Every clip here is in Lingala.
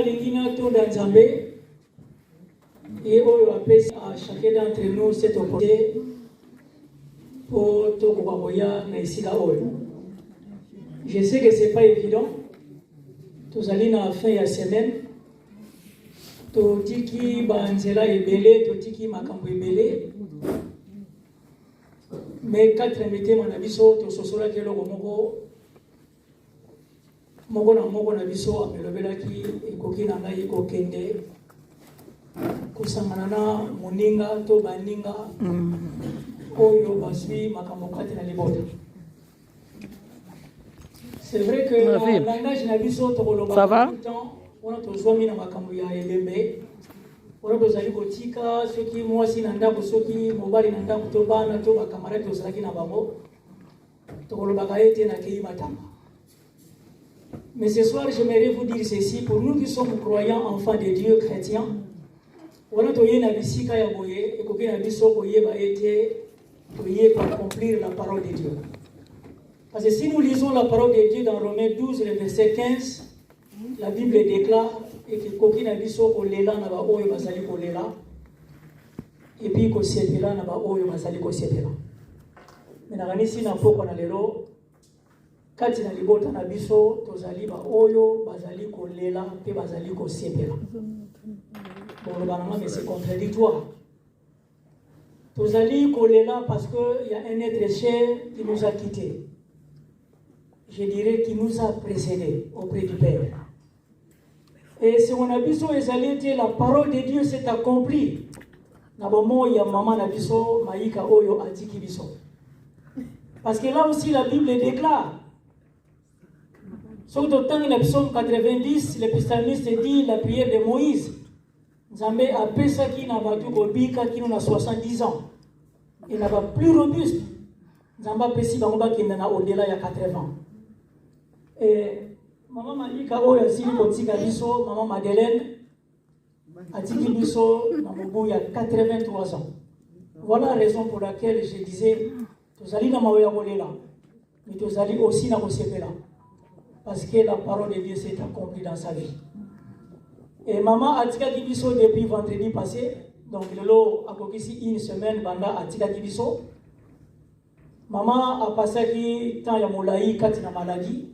Lingina tout dans Zambé et on appelle à chacun d'entre nous cette opportunité pour tout Kobaboya Naïsila Oyo. Je sais que ce n'est pas évident. Tous allez dans la fin de la semaine. Tout tiki banzela est belé, tout tiki makambo est belé. Mais 4 invités mon abiso, tout ce soir que l'on moko na biso amelobelaki ekoki na ngai kokende kosangana na moninga to baninga oyo baswi makambo kati na libota. C'est vrai que le langage na biso tokoloba tout le temps wana tozwami na makambo ya elembe wana tozali kotika soki mwasi na ndako soki mobali na ndako to bana to bakamarade tozalaki na bango tokolobaka ete na kei matamba. Mais ce soir, j'aimerais vous dire ceci, pour nous qui sommes croyants, enfants de Dieu, chrétiens, on a toyé na bisika ya boye, et koki na biso boye ba été toyé pour accomplir la parole de Dieu. Parce que si nous lisons la parole de Dieu dans Romains 12, le verset 15, la Bible déclare et que koki na biso ko lela na ba oyo bazali ko lela, et puis ko sepela na ba oyo bazali ko sepela. Mais na kanisi na poko na lelo kati na libota na biso tozali ba oyo bazali kolela pe bazali kosepela. Bon le banama mais c'est contradictoire. Tozali kolela parce que il y a un être cher qui nous a quittés. Je dirais qui nous a précédés auprès du Père. Et si on a biso ezali te la parole de Dieu s'est accomplie. Na bomo ya mama na biso maika oyo atiki biso. Parce que là aussi la Bible déclare. Sur le temps de la psaume 90, le psalmiste dit la prière de Moïse. Nzambe a pesa qui n'a pas tout kobika qui n'a 70 ans. Il n'a pas plus robuste. Nzambe a pesi bangoba qui n'a au-delà il y a 80 ans. Et maman Malika oya sili kotika biso, maman Madeleine a dit biso na mobu il y a 83 ans. Voilà la raison pour laquelle je disais tous allez na maoya kolela, mais tous allez aussi na kosepela. Parce que la parole de Dieu s'est accomplie dans sa vie. Et maman a dit biso depuis vendredi passé, donc le lot a ici une semaine, banda a dit biso. Maman a passé temps ya molaï kati na maladie.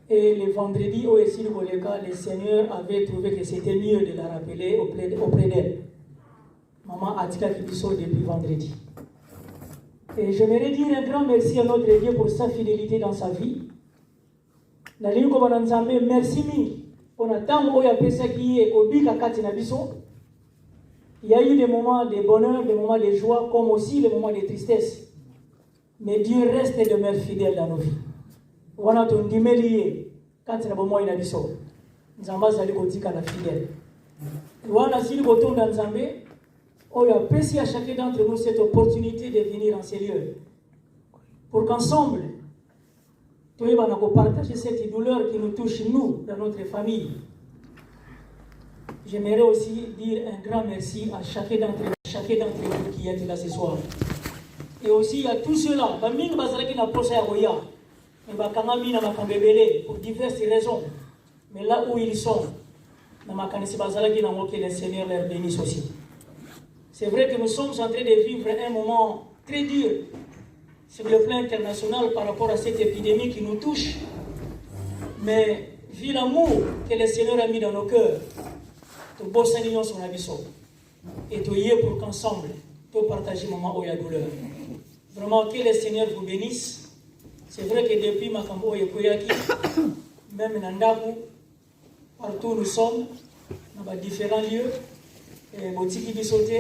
Et le vendredi au Essil Goleka, le Seigneur avait trouvé que c'était mieux de la rappeler auprès d'elle. Maman a dit biso depuis vendredi. Et j'aimerais dire un grand merci à notre Dieu pour sa fidélité dans sa vie. Merci mingi. On attend qu'il y a eu des moments de bonheur, des moments de joie, comme aussi des moments de tristesse. Mais Dieu reste et demeure fidèle dans nos vies. On a ton dimelier quand il y a des moments de biso. Nzamba zali kotika la fidèle. On a si le retour dans Nzambé. On a apprécié à chacun d'entre nous cette opportunité de venir en ces lieux. Pour qu'ensemble, nous allons partager cette douleur qui nous touche, nous, dans notre famille. J'aimerais aussi dire un grand merci à chacun d'entre vous qui êtes là ce soir. Et aussi à tous ceux-là, pour diverses raisons. Mais là où ils sont, que le Seigneur leur bénisse aussi. C'est vrai que nous sommes en train de vivre un moment très dur sur le plan international par rapport à cette épidémie qui nous touche. Mais vu l'amour que le Seigneur a mis dans nos cœurs, nous bossons son abisso. Et nous y pour qu'ensemble, nous partagions le moment où il y a douleur. Vraiment, que le Seigneur vous bénisse. C'est vrai que depuis Makambo et Koyaki, même Nandabu, partout où nous sommes, dans différents lieux, Botiki Bisote,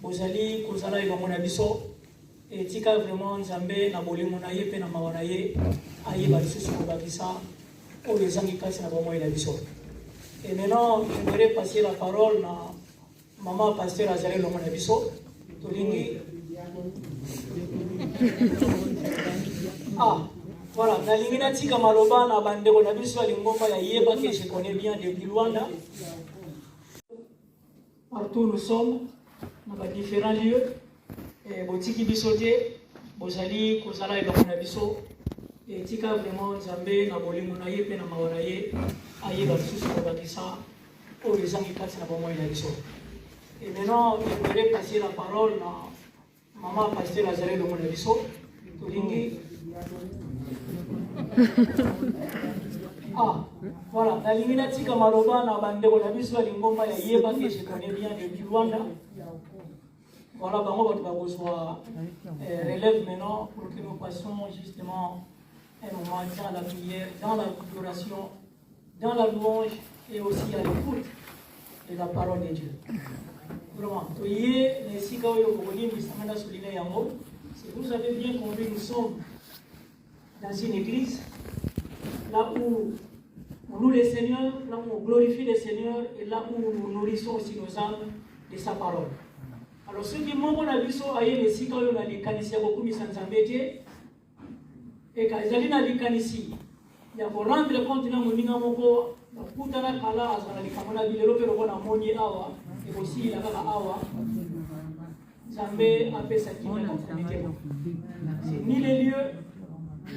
Bozali, Kozala et Bamona Bisso, et Tika vraiment Nzambe, Naboli Monaye, Penamawanaye, Aye Balisusu Kobakisa, ou les Angikas Nabomo et Nabisso. Et maintenant, j'aimerais passer la parole à Maman Pasteur Azare Lomona Bisso, Tolingi. Ah, voilà, Nalingina Tika Maloba, Nabandego Nabisso, Lingomba, Yeba, que je connais bien depuis Luanda. Partout nous sommes, dans différents lieux, Botiki Bisote, Bozali, Kozala et Bamona Bisso, et tika vraiment Nzambe na bolingo na ye pe na mawa na ye ayeba lisusu kobakisa oyo ezangi kati na bomoi na biso. Et maintenant je vais passer la parole à maman pasteur Azare longo na biso tolingi. Ah voilà, nalingi natika maloba na bandeko na biso ya lingomba ya yeba que je connais bien depuis Rwanda. Voilà, bango bato bakozwa relève maintenant pour que nous passions justement un moment dans la prière, dans la adoration, dans la louange et aussi à l'écoute de la parole de Dieu. Vraiment, si vous avez bien compris, nous sommes dans une église, là où on loue le Seigneur, là où on glorifie le Seigneur et là où nous nourrissons aussi nos âmes de sa parole. Alors, ceux qui m'ont dit que les Sika ont les canisiers beaucoup mis en Zambédié, et quand ils allaient dans les canisiers, il y a pour rendre compte de la moko, la Koutana Kala, Azana, les Kamana, les Lopero, la Moni Awa, et aussi la Awa, Zambé a fait sa conformité. C'est ni les lieux,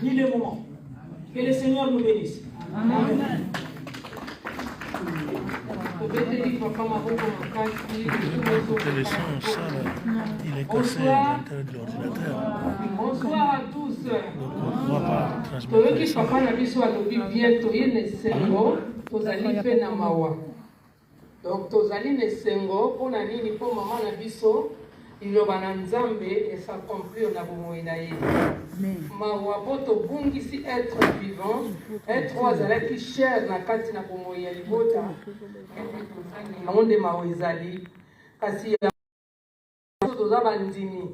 ni les moments. Que le Seigneur nous bénisse. Amen. Bonsoir à tous. Toyoki papa na biso alobi bien toye nesengo tozali pe na mawa. Donc tozali nesengo pona nini po mama na biso iloba na Nzambe et s'accomplir na bomoi na ye. Mawa po tobungisi être vivant, être azalaki cher na kati na bomoi ya libota. Onde mawa ezali kasi toza bandimi.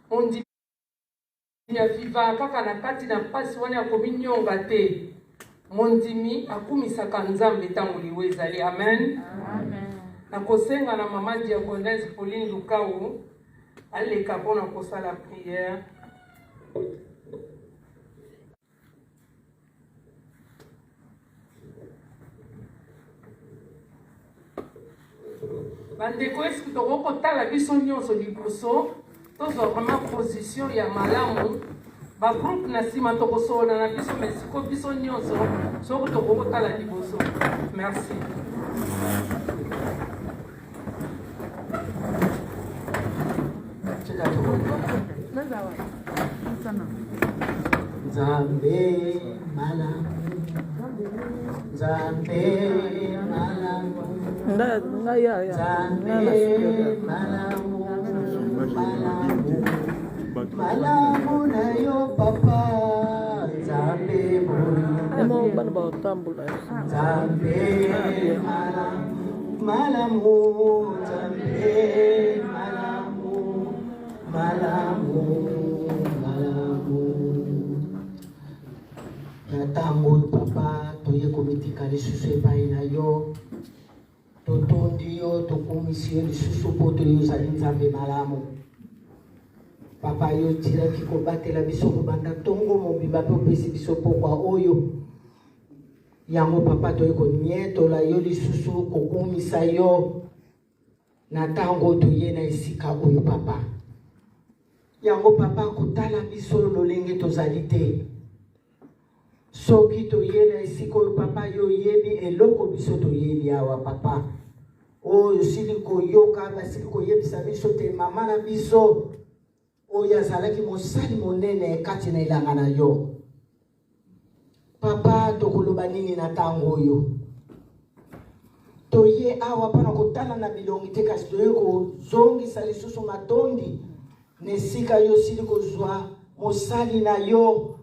Ondi ya viva kaka na kati na pasi wana ya kominyonga te. Mondimi akumisaka Nzambe tango liwe ezali. Amen. Amen. Na kosenga na mama diaconesse Pauline Lukau aleka pona kosala prière. Bandeko eski toko tala biso nyonso liboso tozwa vraiment position ya malamu ba groupe na sima tokosola na biso mesiko biso nyonso soko toko tala liboso. Merci. Zambe malamu, Zambe malamu, Zambe malamu, malamu na yo papa, Zambe malamu, Zambe malamu, malamu, Zambe malamu, malamu. Natango papa toye komitika lisusu epai na yo totondi yo tokomisi yo lisusu po toyozali Nzambe malamu. Papa yo tiraki kobatela biso kobanda ntongo mobimba mpe opesi biso pokwa oyo yango papa toye konietola yo lisusu kokomisa yo na ntango toye na esika oyo papa. Yango papa kotala biso lolenge tozali te. Soki toye na esika oyo papa yo yebi eloko biso toyebi awa papa. Oyo sili koyoka basili koyebisa biso te mama na biso oyo azalaki mosali monene kati na elanga na yo. Papa tokoloba nini na ntango oyo? Toye awa mpona kotala na bilongi te kasi toye kozongisa lisusu matondi na esika yo sili kozwa mosali na yo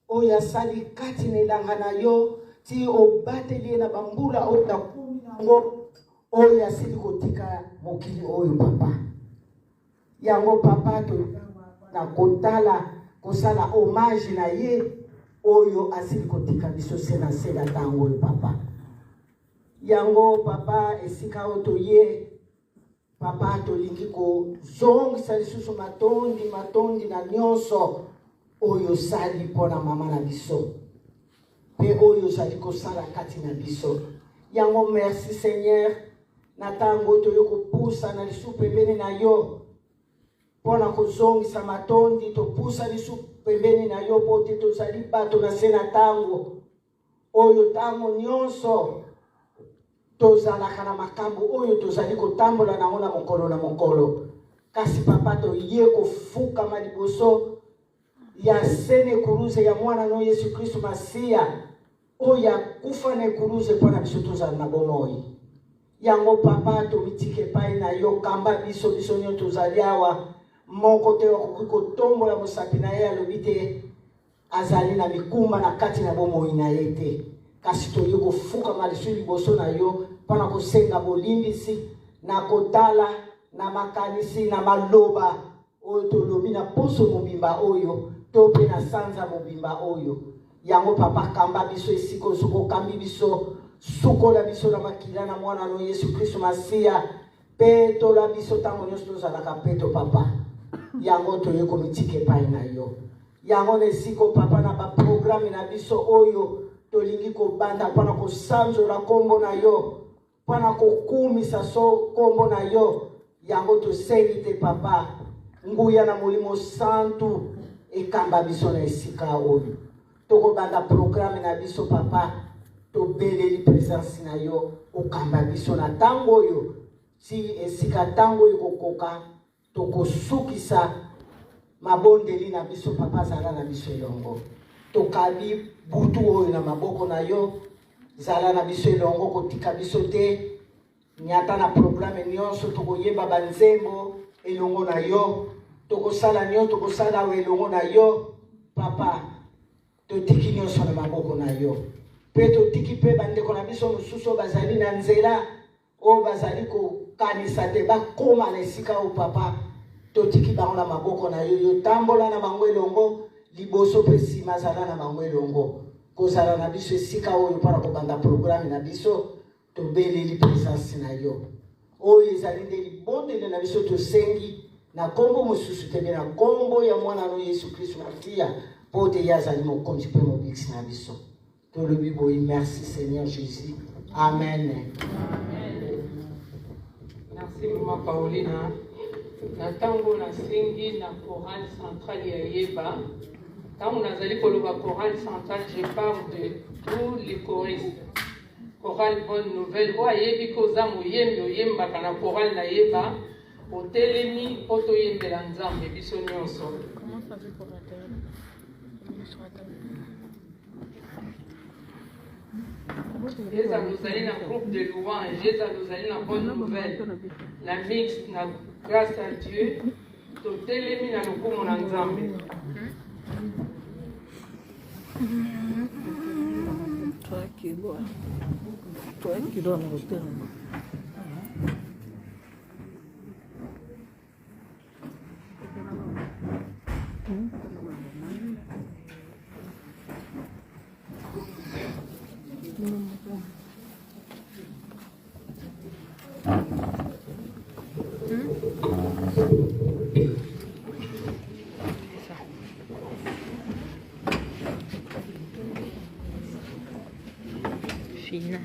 oya sali kati na elanga na yo ti obateli na bambula otakumi nango oya sili kotika mokili oyo papa. Yango papa to na kotala kosala hommage na ye oyo asili kotika biso sena sena tango oyo papa. Yango papa esika otoye papa tolingi kozongisa lisusu matondi na nyonso oyo sali pona mama na biso pe oyo sali kosala kati na biso. Yango merci Seigneur na tango toyo kopusa na lisu pembeni na yo mpona kozongisa matondi topusa biso pembeni na yo po te tozali bato na se na ntango oyo ntango nyonso tozalaka na makambo oyo tozali kotambola nango na mokolo na mokolo kasi papa toye kofukama liboso ya sene kuruze ya mwana no Yesu Kristo Masiya oyo akufa na kuruze mpona biso tozala na bomoi yango papa tomitike epai na yo kamba biso nyo tozali awa moko te wakoki kotombola mosapi na ye alobi te azali na mikumba na kati na bomoi na ye te kasi toye kofukama liboso na yo mpona kosenga bolimbisi na kotala na makanisi na maloba oyo tolobi na poso mobimba oyo to mpe na sanza mobimba oyo yango papa kamba biso esika ozoko kambi biso sukola biso na makila na mwana no Yesu Kristo Masiya mpe tola biso ntango nyonso tozalaka peto papa yango toye komitike epai na yo yango na esika papa na baprograme na biso oyo tolingi kobanda mpona kosanzola nkombo na yo mpona kokumisa so nkombo na yo yango tosengi te papa nguya na molimo santu ekamba biso na esika oyo tokobanda programe na biso papa tobeleli presence na yo okamba biso na ntango oyo si esika ntango ekokoka tokosukisa mabondeli na biso papa zala na biso elongo tokabi butu oyo na maboko na yo zala na biso elongo kotika biso te nyata na programe nyonso tokoyeba banzembo elongo na yo tokosala nyonso tokosala elongo na yo papa totiki nyonso na maboko na yo mpe totiki mpe bandeko na biso mosusu bazali na nzela oyo bazali kokanisa te bakoma na esika oyo papa totiki bango na maboko na yo yotambola na bango elongo liboso mpe nsima zala na bango elongo kozala na biso esika oyo mpona kobanda programe na biso tobeleli presence na yo oyo ezali nde libondeli na biso tosengi na nkombo mosusu te mpe na nkombo ya mwana no Yesu Kristo Masiya mpo te ye azali mokonzi mpe mobikisi na biso tolobi boyi merci Seigneur Jésus amen. Merci Mama Paulina. Na tango na singi na chorale centrale ya Yeba. Tango nazali koloba chorale centrale, je parle de tous les choristes. Chorale Bonne Nouvelle. Oa yebi koza moyembi oyembaka na chorale na Yeba. Otelemi po toyembela Nzambe biso nyonso. Jésus nous allons dans groupe de louange, Jésus nous allons dans bonne nouvelle, la mixte, la grâce à Dieu, tout éliminé dans le coup mon Nzambe. Toi qui dois me rester. Fina.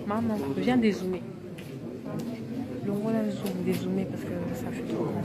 Maman, viens dézoomer. Donc voilà, dézoomer parce que ça fait trop grand.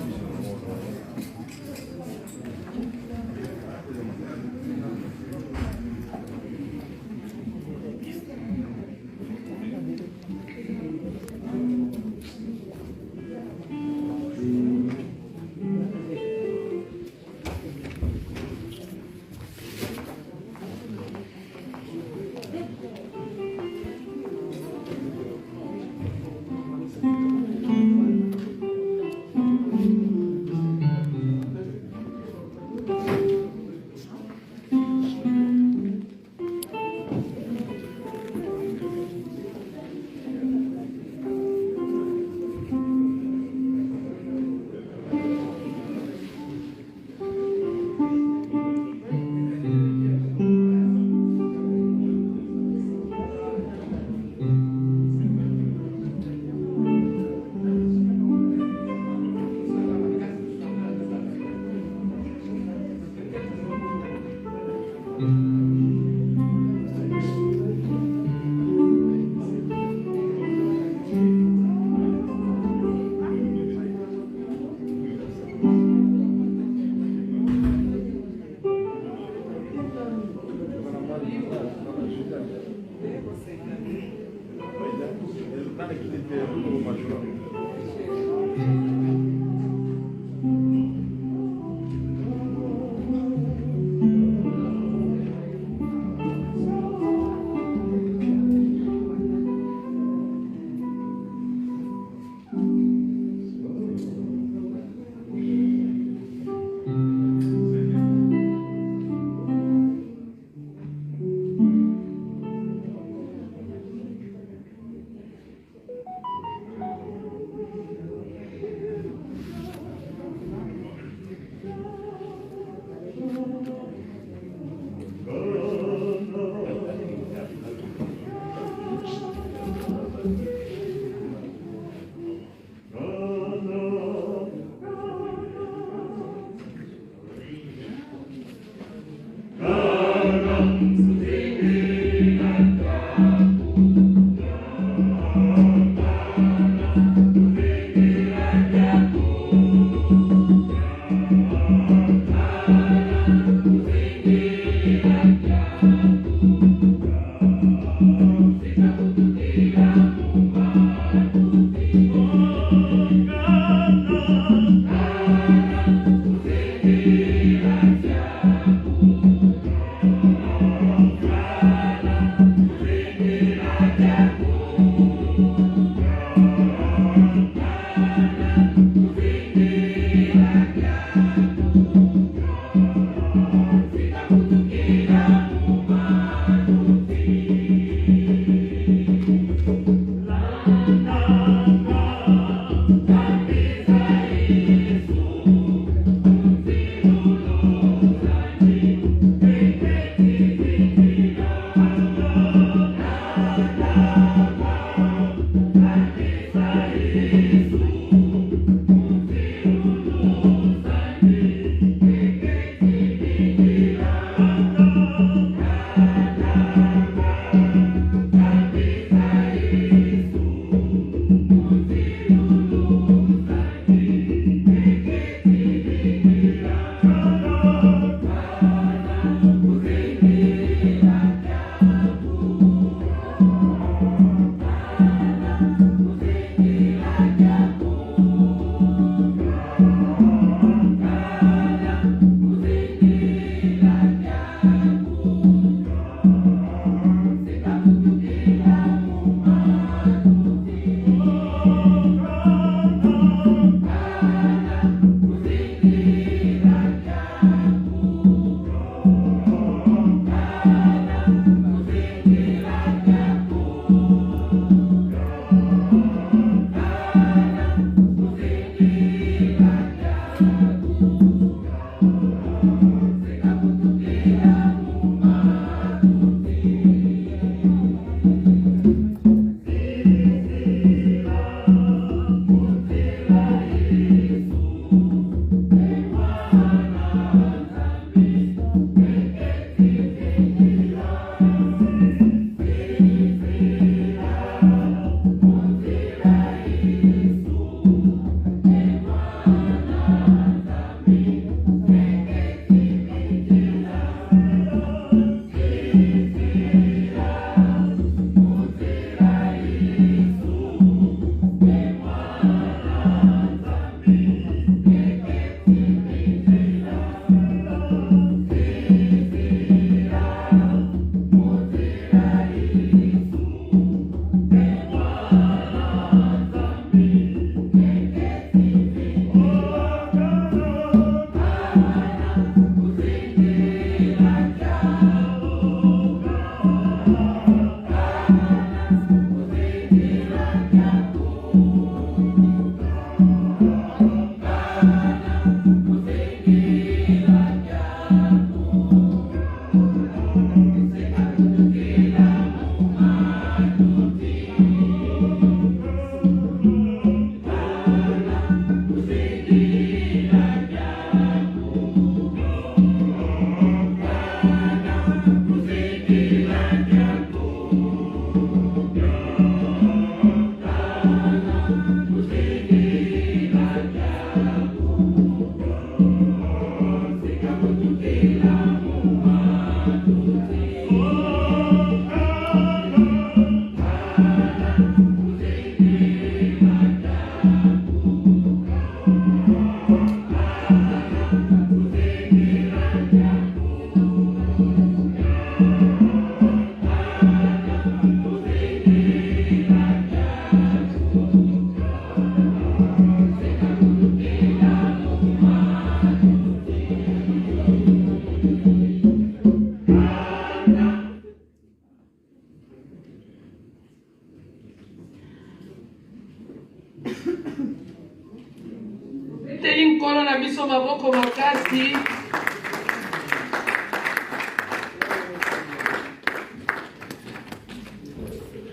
biso maboko makasi.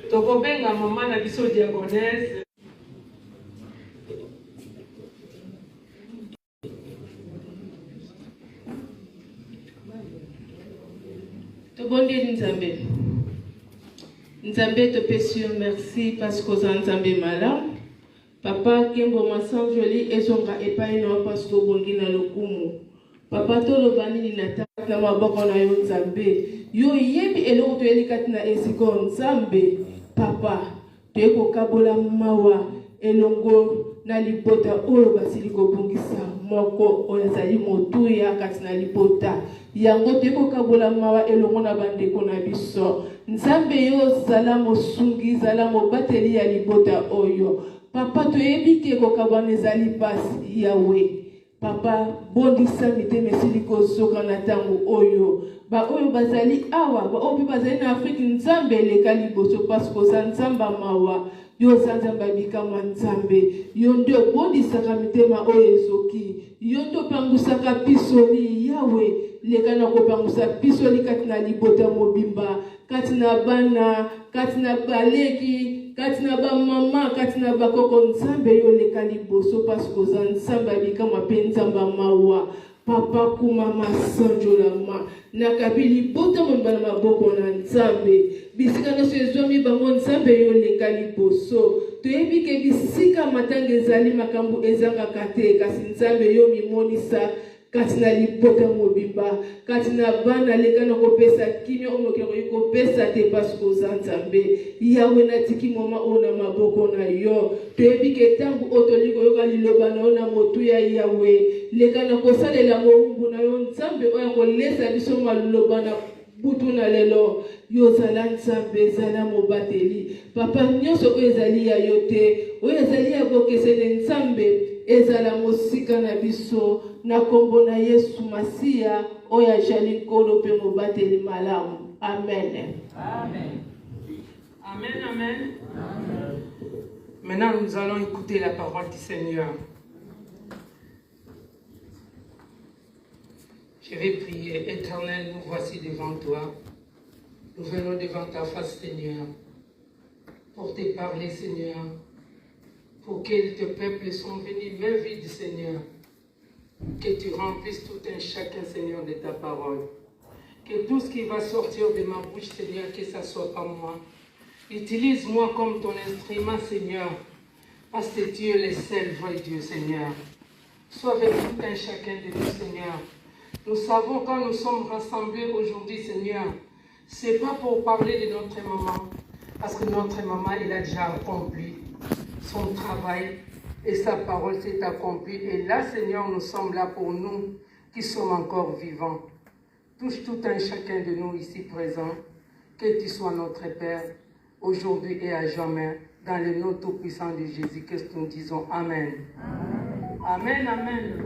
Tokobenga mama na biso diagonesse. Tobondeli Nzambe. Nzambe topesi yo merci parce que oza Nzambe malamu. Papa Kembo Masan Joli ezonga epai na parce que obongi na lokumu. Papa toloba nini na tata na maboko na yo Nzambe. Yo yebi eloko toyeli kati na esiko Nzambe. Papa toyeko kabola mawa elongo na libota oyo basili kobongisa moko oyo azali motuya kati na libota. Yango toyeko kabola mawa elongo na bandeko na biso. Nzambe yo zala mosungi zala mobateli ya libota oyo. Papa toyebi ke kokabwana ezali pasi yawe. Papa bondisa mitema esili kozoka na ntango oyo. Ba oyo bazali awa ba oyo bazali na Afrique Nzambe eleka liboso parce que oza Nzamba mawa. Yo Nzamba bikama Nzambe. Yo nde bondisaka mitema oyo ezoki. Yo nde opangusaka pisoli yawe. Leka na kopangusa pisoli kati na libota mobimba. Kati na bana, kati na baleki, kati na ba mama, kati na ba koko Nzambe yo leka liboso parce que oza Nzamba bikama pe Nzamba mawa. Papa kuma masanjolama nakabili bota mbana maboko na Nzambe bisika na sezomi bango Nzambe yo leka liboso toyebi ke bisika matanga ezali makambo ezanga kate kasi Nzambe yo mimonisa kati na libota mobimba kati na bana leka na kopesa kimia omokero yikopesa te parce que oza Nzambe yawe na tiki mama ona maboko na yo toyebi ke tangu otoliko yoka liloba na ona motu ya yawe leka na kosalela moumbu na yo Nzambe oya kolesa biso maloba na butu na lelo yo zala Nzambe zala mobateli papa nyonso oyo ezali ya yo te oyo ezali ya bokesene Nzambe ezala mosika na biso na kombo na Yesu Masia oya jali nkolo pe mobateli malamu amen. Amen. Amen, amen. Maintenant, nous allons écouter la parole du Seigneur. Je vais prier. Éternel, nous voici devant toi. Nous venons devant ta face, Seigneur, pour te parler, Seigneur, pour que tes peuples sont venus main vide, Seigneur, que tu remplisses tout un chacun, Seigneur, de ta parole. Que tout ce qui va sortir de ma bouche, Seigneur, que ça soit pas moi. Utilise-moi comme ton instrument, Seigneur, parce que tu es le seul vrai Dieu, Seigneur. Sois avec tout un chacun de nous, Seigneur. Nous savons quand nous sommes rassemblés aujourd'hui, Seigneur, ce n'est pas pour parler de notre maman, parce que notre maman, elle a déjà accompli son travail et sa parole s'est accomplie. Et là, Seigneur, nous sommes là pour nous qui sommes encore vivants. Touche tout un chacun de nous ici présents, que tu sois notre Père, aujourd'hui et à jamais, dans le nom tout-puissant de Jésus, que nous disons Amen. Amen, amen.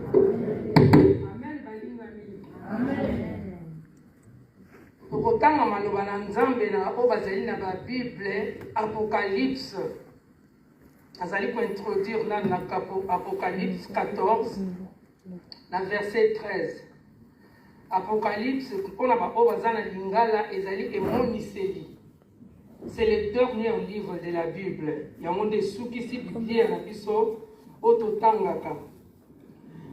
Okotanga maloba na Nzambe na o bazali na ba Bible Apocalypse. Azali ko introduire là na Apocalypse 14 na verset 13. Apocalypse on a ba o bazana lingala ezali emoniseli. C'est le dernier livre de la Bible. Yango de sukisi Biblia na biso ototangaka.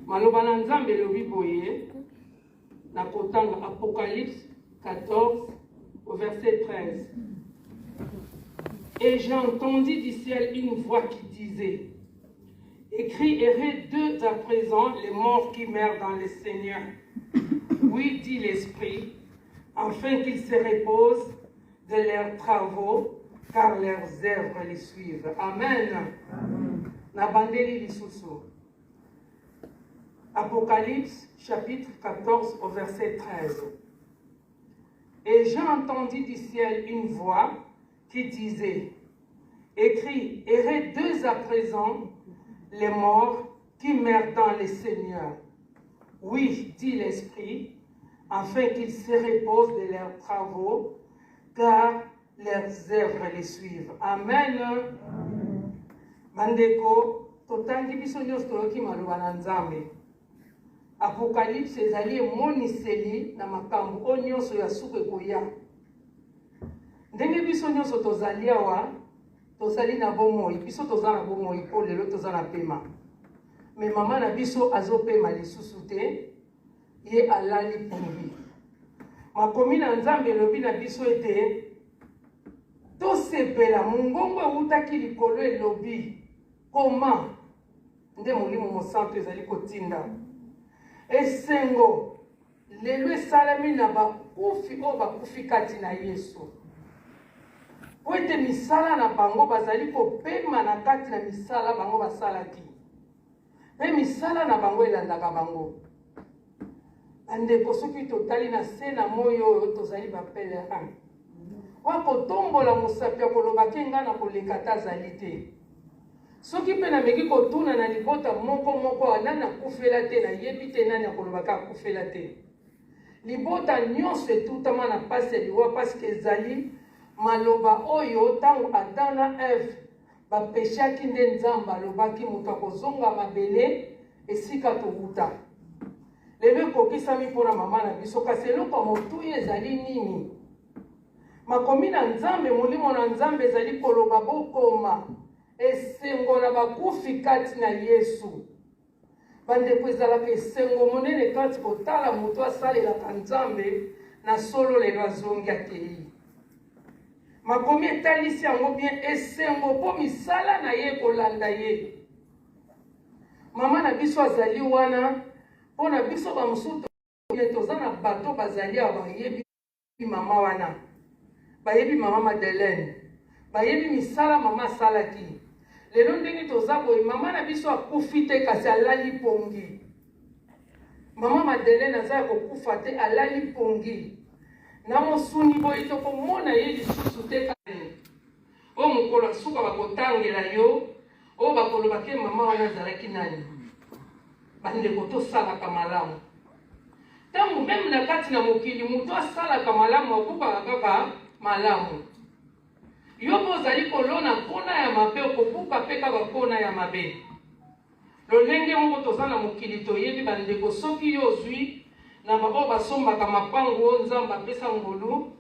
Maloba na Nzambe lobi boye na kotanga Apocalypse 14 au verset 13. Et j'ai entendu du ciel une voix qui disait: écris dès à présent les morts qui meurent dans le Seigneur. Oui, dit l'Esprit, afin qu'ils se reposent de leurs travaux, car leurs œuvres les suivent. Amen. Nabandeli lisusu. Apocalypse chapitre 14 au verset 13. Et j'ai entendu du ciel une voix qui disait: écris dès à présent les morts qui meurent dans le Seigneur. Oui, dit l'Esprit, afin qu'ils se reposent de leurs travaux, car leurs œuvres les suivent. Amen. Mandeko, totangi biso nyos toyoki maloba na Nzambe. Apocalypse ezali emoniseli na makambo o nyonso ya suka ekoya. Ndenge biso nyonso tozali awa, tozali na bomoi, biso tozala na bomoi po lelo tozala na pema. Me mama na biso azopema lisusu te, ye alali pongi. Makomi na Nzambe elobi na biso ete tosepela mongongo eutaki likolo elobi koma nde molimo mosantu ezali kotinda. Esengo lelo esalami na bakufi oyo bakufi kati na Yesu. Po ete misala na bango bazali kopema na kati na misala bango basalaki. Pe misala na bango elandaka bango. Andeko soki totali na se na moyo oyo tozali bapelerin. Wakotombola mosapi ya kolobaki nga na koleka ta azali te. Soki mpe nameki kotuna na libota moko nani akufela te nayebi te nani akolobaka akufela te. Libota nyonso etutama na pasi ya liwa paske ezali maloba oyo tango Adam na Eve bapeshaki nde Nzambe alobaki moto akozonga mabele esika towuta. Lelo ekokisami mpona mama na biso kasi eloko ya motuya ezali nini? Makomi na Nzambe, molimo na Nzambe ezali koloba bokoma esengo na bakufi kati na Yesu. Bandeko ezalaka esengo monene kati kotala moto asalelaka Nzambe na solo lelo azongi akei. Makomi etalisi yango bien esengo po misala na ye kolanda ye. Mama na biso azali wana po na biso bamosusu toza na bato bazali awa bayebi mama wana. Bayebi mama Madeleine. Bayebi misala mama asalaki. Lelo ndenge toza boye mama na biso akufi te kasi alali pongi. Mama Madeleine aza kokufa te alali pongi. Na mosuni boye tokomona ye lisusu te kane. O mokolo asuka bakotangela yo, o bakolobake mama wana azalaki nani. Bandeko tosalaka malamu. Tango meme na kati na mokili moto asalaka malamu akokaka kaka malamu. Yo bozali kolona mpona ya mabe okobuka mpe kaka mpona ya mabe. Lolenge moko toza na mokili toyebi bandeko soki yo ozwi na bao basombaka mapango o Nzambe apesa ngolu,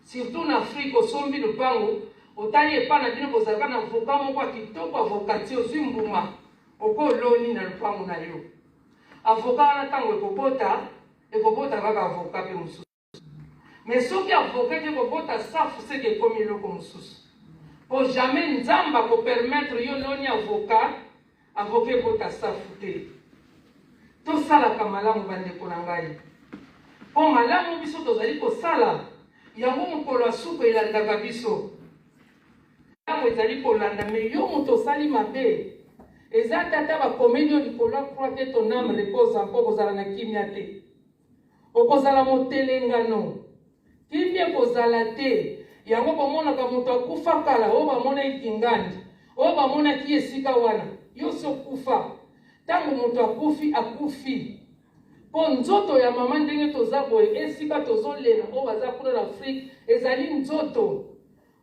surtout na Afrique osombi lupango, otali epa na bino bozalaka na avoka moko ya kitoko avokati ozwi mbuma okoloni na lupango na yo. Avoka wana ntango ekobota kaka avoka mpe mosusu. Mais soki avoka ete ekobota safu seke ekomi eloko mosusu. Po jamais Nzambe akopermettre yo loni avoka ebota safu te. Tosalaka malamu bandeko na ngai. Po malamu biso tozali kosala yango mokolo asuka elandaka biso. Malamu ezali kolanda me yo moto osali mabe. Eza tata bakomeli yo likolo ya croix te ton âme repose mpo kozala na kimia te. Okozala motelengano. Kimia kozala te. Yango bamonaka moto akufa kala oyo bamona ekingandi. Oyo bamonaki esika wana. Yo so kufa. Tango moto akufi. Po nzoto ya mama ndenge toza boye esika tozolela oyo baza kuna na Afrique ezali nzoto.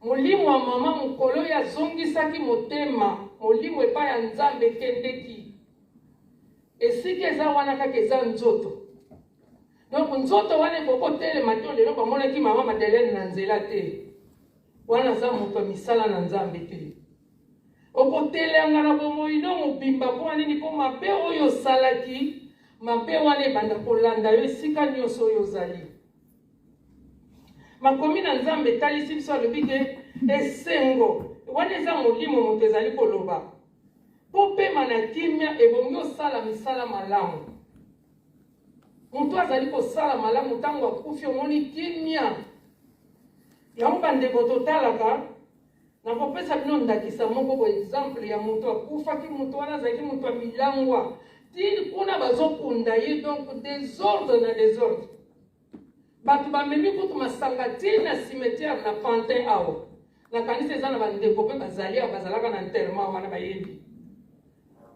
Molimo wa mama mokolo ya zongisaki motema. Molimo epai ya Nzambe kendeki. Esika eza wana kaka eza nzoto. Donc nzoto wana ekokotelema te lelo bamonaki mama Madeleine na nzela te. Wana za moto misala na Nzambe te. Okotelanga na bomoi no mobimba po nini po mabe oyo salaki mabe wana ebanda kolanda yo esika nyonso oyo ozali. Makomi na Nzambe etalisi biso alobi ke esengo wana eza molimo moto ezali koloba po pema na kimia ebongi osala misala malamu. Moto azali kosala malamu ntango akufi omoni kimia. Yango bandeko totalaka nakopesa bino ndakisa moko kwa exemple ya moto akufaki moto wana azalaki moto ya milangwa tili kuna bazokunda ye donc désordre na désordre. Bato bamemi kutu masanga tili na cimetière na Pantin awo. Na kanisa eza na bandeko mpe bazali bazalaka na enterrement wana bayebi.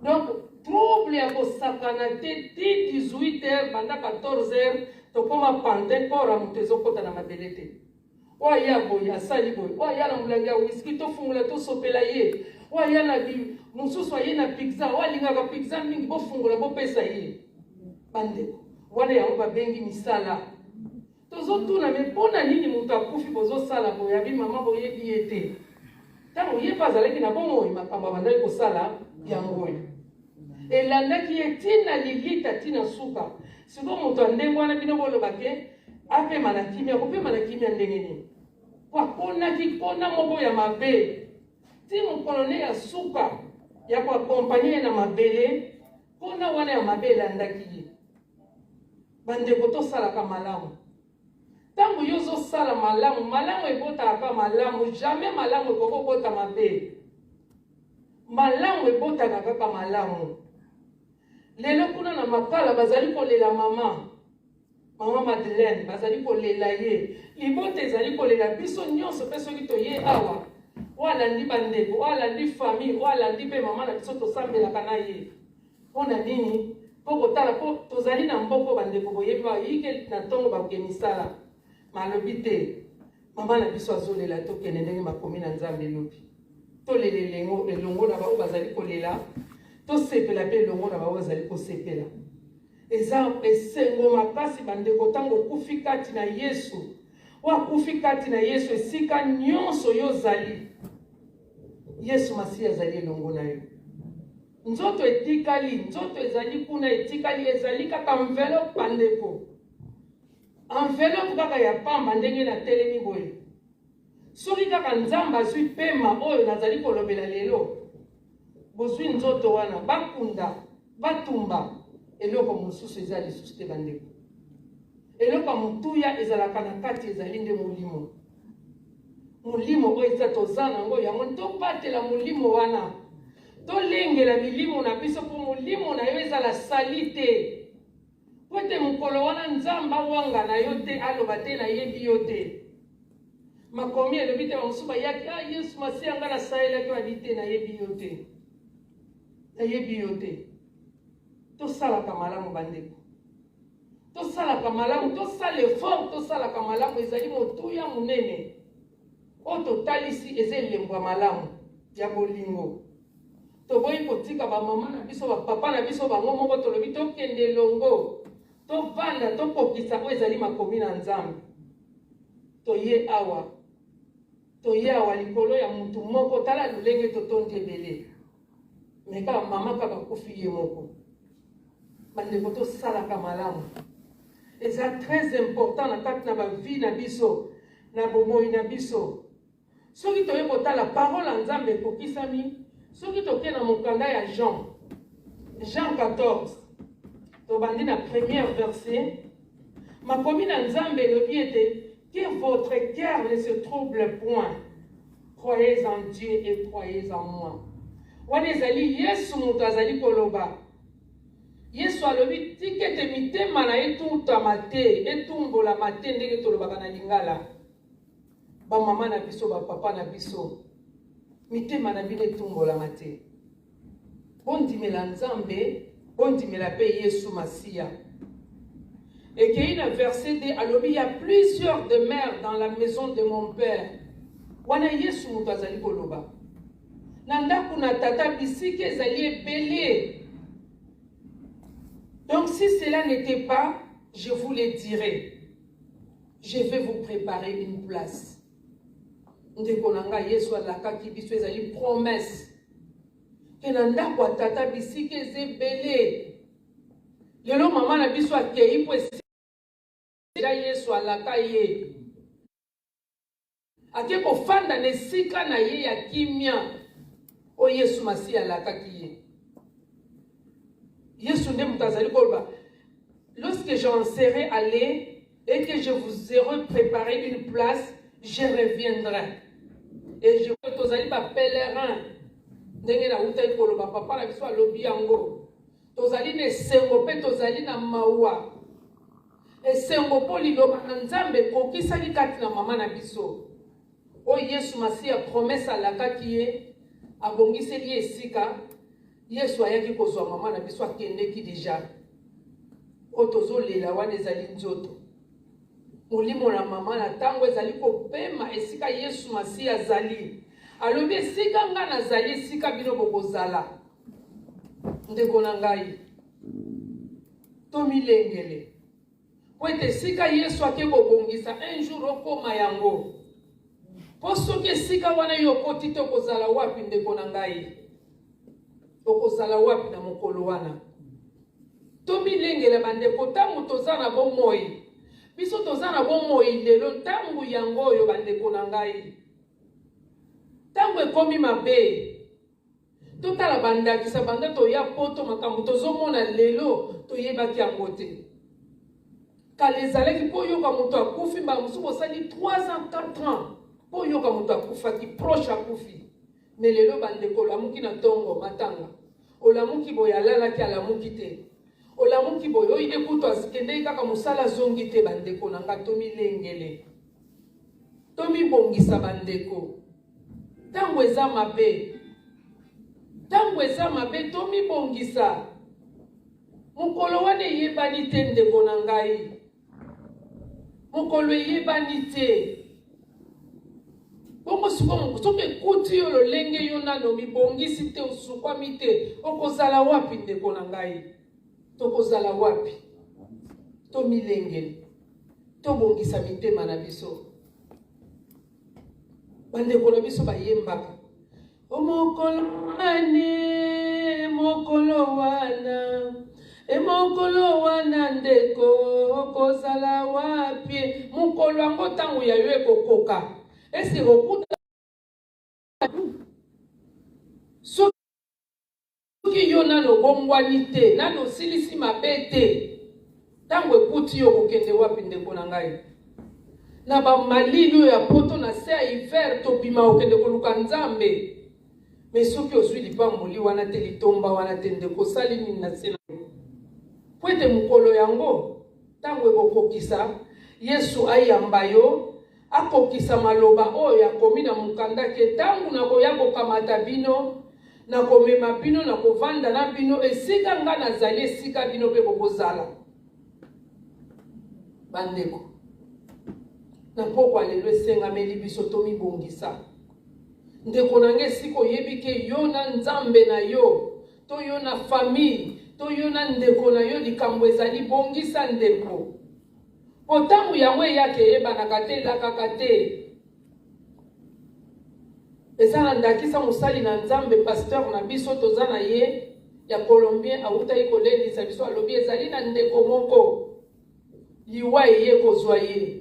Donc trouble ya kosakana te ti 18h banda 14h tokoma Pantin kora moto ezokota na mabele te. Oya boya sali boy oya na mulangi ya whisky to fungula to sopela ye oya na bi mususu ye na pizza oya linga ka pizza mingi bo fungula bo pesa ye bandeko wana yango babengi misala tozotuna me mpona nini moto akufi bozosala boyabi mama boyebi ye te ntango ye mpe azalaki na bomoi makambo abandaki kosala yango oyo elandaki ye ntina lilita ntina suka sikoyo moto andenge wana bino boloba ke apema na kimia kopema na kimia ndenge nini po aponaki mpona moko ya mabe ti mokolo ne ya suka ya koakompanye ye na mabele mpona wana ya mabe elandaki ye bandeko tosalaka malamu ntango yo ozosala malamu malamu ebotaka malamu jamais malamu ekokobota mabe malamu ebotaka kaka malamu lelo kuna na makala bazali kolela mama Madeleine bazali kolela ye libota ezali kolela biso nyonso mpe soki toye awa oalandi bandeko oalandi famille oalandi mpe mama na biso tosambelaka na ye mpona nini mpo kotala mpo tozali na mboko bandeko boyebi bayike na ntongo bakoke misala malobi te mama na biso azolela tokende ndenge makomi na nzambe elobi tolela elongo na bao bazali kolela tosepela mpe elongo na bao bazali kosepela eza esengo makasi bandeko ntango okufi kati na yesu wakufi kati na yesu esika nyonso yo ozali yesu masiya azali elongo na yo nzoto etikali nzoto ezali kuna etikali ezali kaka envelope bandeko envelope kaka ya pamba ndenge na telemi boye soki kaka nzambe azwi pema oyo nazali kolobela lelo bozwi nzoto wana bakunda batumba eloko mosusu eza lisusu te bandeko eloko motuya ezalaka na kati ezali nde molimo molimo oyo eza toza nango yango tobatela molimo wana tolengela milimo na biso mpo molimo na yo ezala sali te po ete mokolo wana nzambe awanga na yo te aloba te nayebi yo te makomi elobi te bamosusu bayaki yesu masiya nga nasalelaki badi te nayebi yo te nayebi yo te tosalaka malamu bandeko tosalaka malamu tosala effort tosalaka malamu ezali motuya monene oyo totalisi eza elembo ya malamu ya bolingo toboyi kotika bamama na biso bapapa na biso bango moko tolobi tokende elongo tovanda tokokisa oyo ezali makomi na nzambe toye awa likolo ya mutu moko tala lolenge totondi ebele me kaka mama kaka kufi ye moko bandeko tosalaka malamu eza très important na kati na bavi na biso na bomoi na biso soki toye kotala parole ya nzambe ekokisami soki toke na mokanda ya Jean 14 tobandi na première verset makomi na nzambe elobi ete que votre cœur ne se trouble point croyez en Dieu et croyez en moi wana ezali yesu moto azali koloba yesu alobi tika ete mitema na etutama te etumbolama te ndenge tolobaka na lingala bamama na biso bapapa na biso mitema na bino etumbolama te bondimela nzambe bondimela mpe yesu masiya ekei na verset 2 alobi il y a plusieurs demeures dans la maison de mon père wana yesu moto azali koloba na ndako na tata bisika ezali ebele. Donc si cela n'était pas, je vous le dirai. Je vais vous préparer une place. Ndekonanga Yesu alakaki biso ezali promesse. Que na ndako tata bisika ezebele. Lelo mama na biso akei po esika Yesu alaka ye. Ake kofanda na esika na ye ya kimia. O Yesu masi alakaki ye. Yesu nde mutazali koloba. Lorsque j'en serai allé et que je vous aurai préparé une place, je reviendrai. Et je vais tozali ba pèlerin. Ndenge na uta koloba papa na biso alobi yango. Tozali ne sengo pe tozali na mawa. E sengo po liloba na nzambe kokisaki kati na mama na biso. O Yesu masi a promesse alakaki ye abongiseli esika. Yesu ayaki kozwa mama na biso akendeki deja. Otozo lela wana ezali nzoto. Molimo na mama na tango ezali kopema esika Yesu masi azali. Alobi esika nga nazali esika bino bokozala. Ndeko na ngai. tomilengele po ete sika Yesu ake kobongisa un jour okoma yango po soki sika wana yo okoti te okozala wapi ndeko na ngai, okozala wapi na mokolo wana? Tomilengele bandeko, ntango toza na bomoi, biso toza na bomoi lelo, ntango yango oyo bandeko na ngai, ntango ekomi mabe, totala bandakisa banda toya poto makambo tozomona lelo toyebaki yango te. Kala ezalaki mpo oyoka moto akufi, mbala mosusu osali 3 ans 4 ans mpo oyoka moto akufaki proche akufi. Me lelo bandeko olamuki na tongo matanga, olamuki boye alalaki alamuki te, olamuki boye oyide kutu asikendeki kaka mosala zongi te. Bandeko na nga tomilengele, tomibongisa bandeko. Ntango eza mabe, ntango eza mabe tomibongisa. Mokolo wana eyebani te ndeko na ngai, mokolo eyebani te. Bongo soki ekuti yo lolenge yo nano mibongisi te, osukwami te, okozala wapi ndeko na ngai? Tokozala wapi? Tomilengele, tobongisa mitema na biso. Bandeko na biso bayembaka omokolo ane, mokolo wana, mokolo wana ndeko okozala wapi? Mokolo yango ntango ya yo ekokoka, esi okuta soki yo nano bongwani te, nano silisi mabe te, ntango ekuti yo kokende wapi ndeko na ngai? Na ba malili ya poto na se ya hiver tobima okende koluka Nzambe. Me soki ozwi lipamboli wana te, litomba wana te, ndeko sali nini na se na po ete mokolo yango ntango ekokokisa, Yesu ayamba yo akokisa maloba oyo akomi na mokanda ke ntango nakoya kokamata bino, nakomema bino, nakovanda na bino esika nga nazali, esika bino mpe bokozala. Bandeko na pokwa lelo esengameli biso tomibongisa. Ndeko nange esika oyebi ke yo na Nzambe na yo, to yo na famille, to yo na ndeko na yo, likambo ezali bongisa ndeko. Po ntango yango eyake eyebanaka te, elakaka te. Eza na ndakisa mosali na Nzambe, pasteur na biso toza na ye ya Colombien awutaki kolendisa biso, alobi ezali na ndeko moko liwa eye kozwa ye.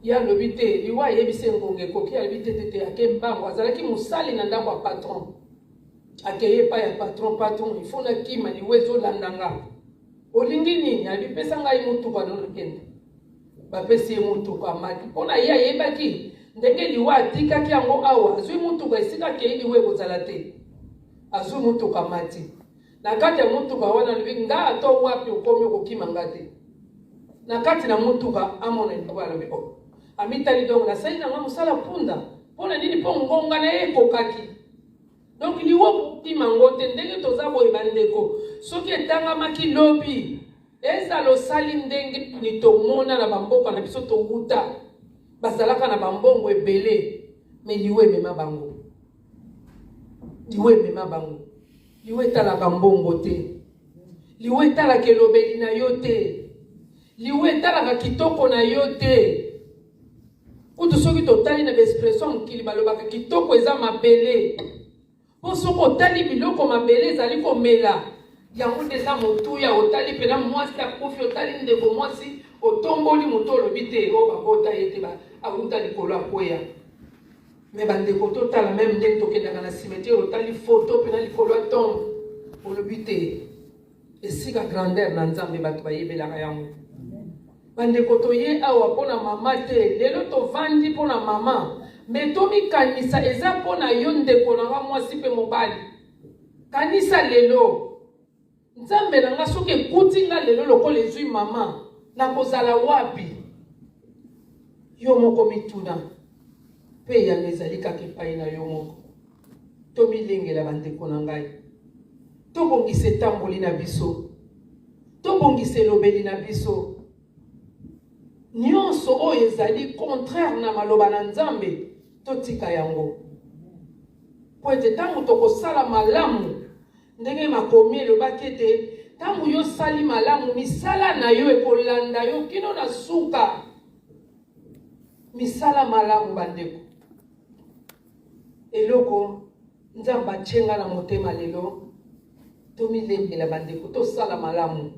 Ya lobi te, liwa yebise ngonge koki alobi te ake mbango, azalaki mosali na ndako ya patron. Akeye pa ya patron, il faut na kima liwa ezolandanga. Olingi nini? Alobi pesa ngai mutuka nono kende. Bapesi ye mutuka amati. Pona ye ayebaki ndenge liwa atikaki yango awa, azwi mutuka esika kei liwa ekozala te. Azwi mutuka amati. Na kati ya mutuka wana alobi nga ato wapi okomi okokima nga te. Na kati na mutuka amona liwa alobi amitali donc na sali na nga mosala punda pona nini po ngonga na ye ekokaki. Donc liwo kimango te ndenge toza boye bandeko, soki etangamaki lobi ezala osali ndenge ni tomona na bamboka na biso toguta bazalaka na bambongo ebele, me liwe emema bango, liwe emema bango, liwe etalaka mbongo te, liwe etalaka elobeli na yo te, liwe etalaka kitoko na yo te. Kutu soki totali na expression mokili balobaka kitoko eza mabele. Po soki otali biloko mabele ezali komela, yango eza motuya, otali pena mwasi akufi, otali ndeko mwasi otomboli moto olobi te o babota ye te awuta likolo akwea. Me bandeko totala meme ndenge tokendaka na cimetière, otali foto pena likolo atombe olobi te. Esika grandeur na Nzambe bato bayebelaka yango. Bandeko toye awa pona mama te, lelo tovandi pona mama, me tomi kanisa eza pona yo ndeko na nga mwasi pe mobali. Kanisa lelo Nzambe na nga soki ekuti nga lelo lokola ezwi mama, na kozala wapi? Yo moko mituna pe ya ezali kaka epai na yo moko. Tomilengela bandeko na ngai, tobongisa etamboli na biso, tobongisa elobeli na biso. Nyonso oyo ezali contraire na maloba na Nzambe totika yango. Po ete ntango tokosala malamu ndenge makomi elobaki ete tangu yo sali malamu misala na yo ekolanda yo kino na suka. Misala malamu bandeko. Eloko nzamba chenga na motema lelo. Tomi lembe la bandeko to sala malamu.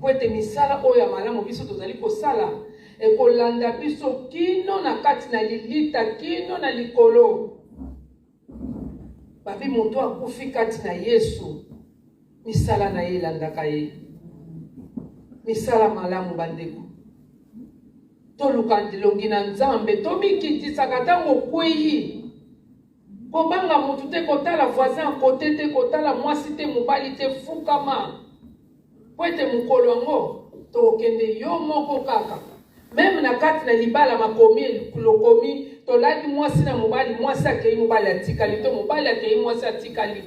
Kwete misala oya malamu biso tozali ko sala ekolanda biso kino na kati na lilita kino na likolo. Babi moto akufi kati na Yesu. Misala na ye landaka ye. Misala malamu bandeko. Toluka ndilongi na nzambe tomikitisaka tango kweyi. Kobanga mutu te kotala voisin kote te kotala mwasi te mobali te fukama. Kwete mukolo ngo tokende yo moko kaka. Même na kati na libala makomi lokomi tolaki mwasi na mobali mwasi akei mobali atikali to mobali akei mwasi atikali.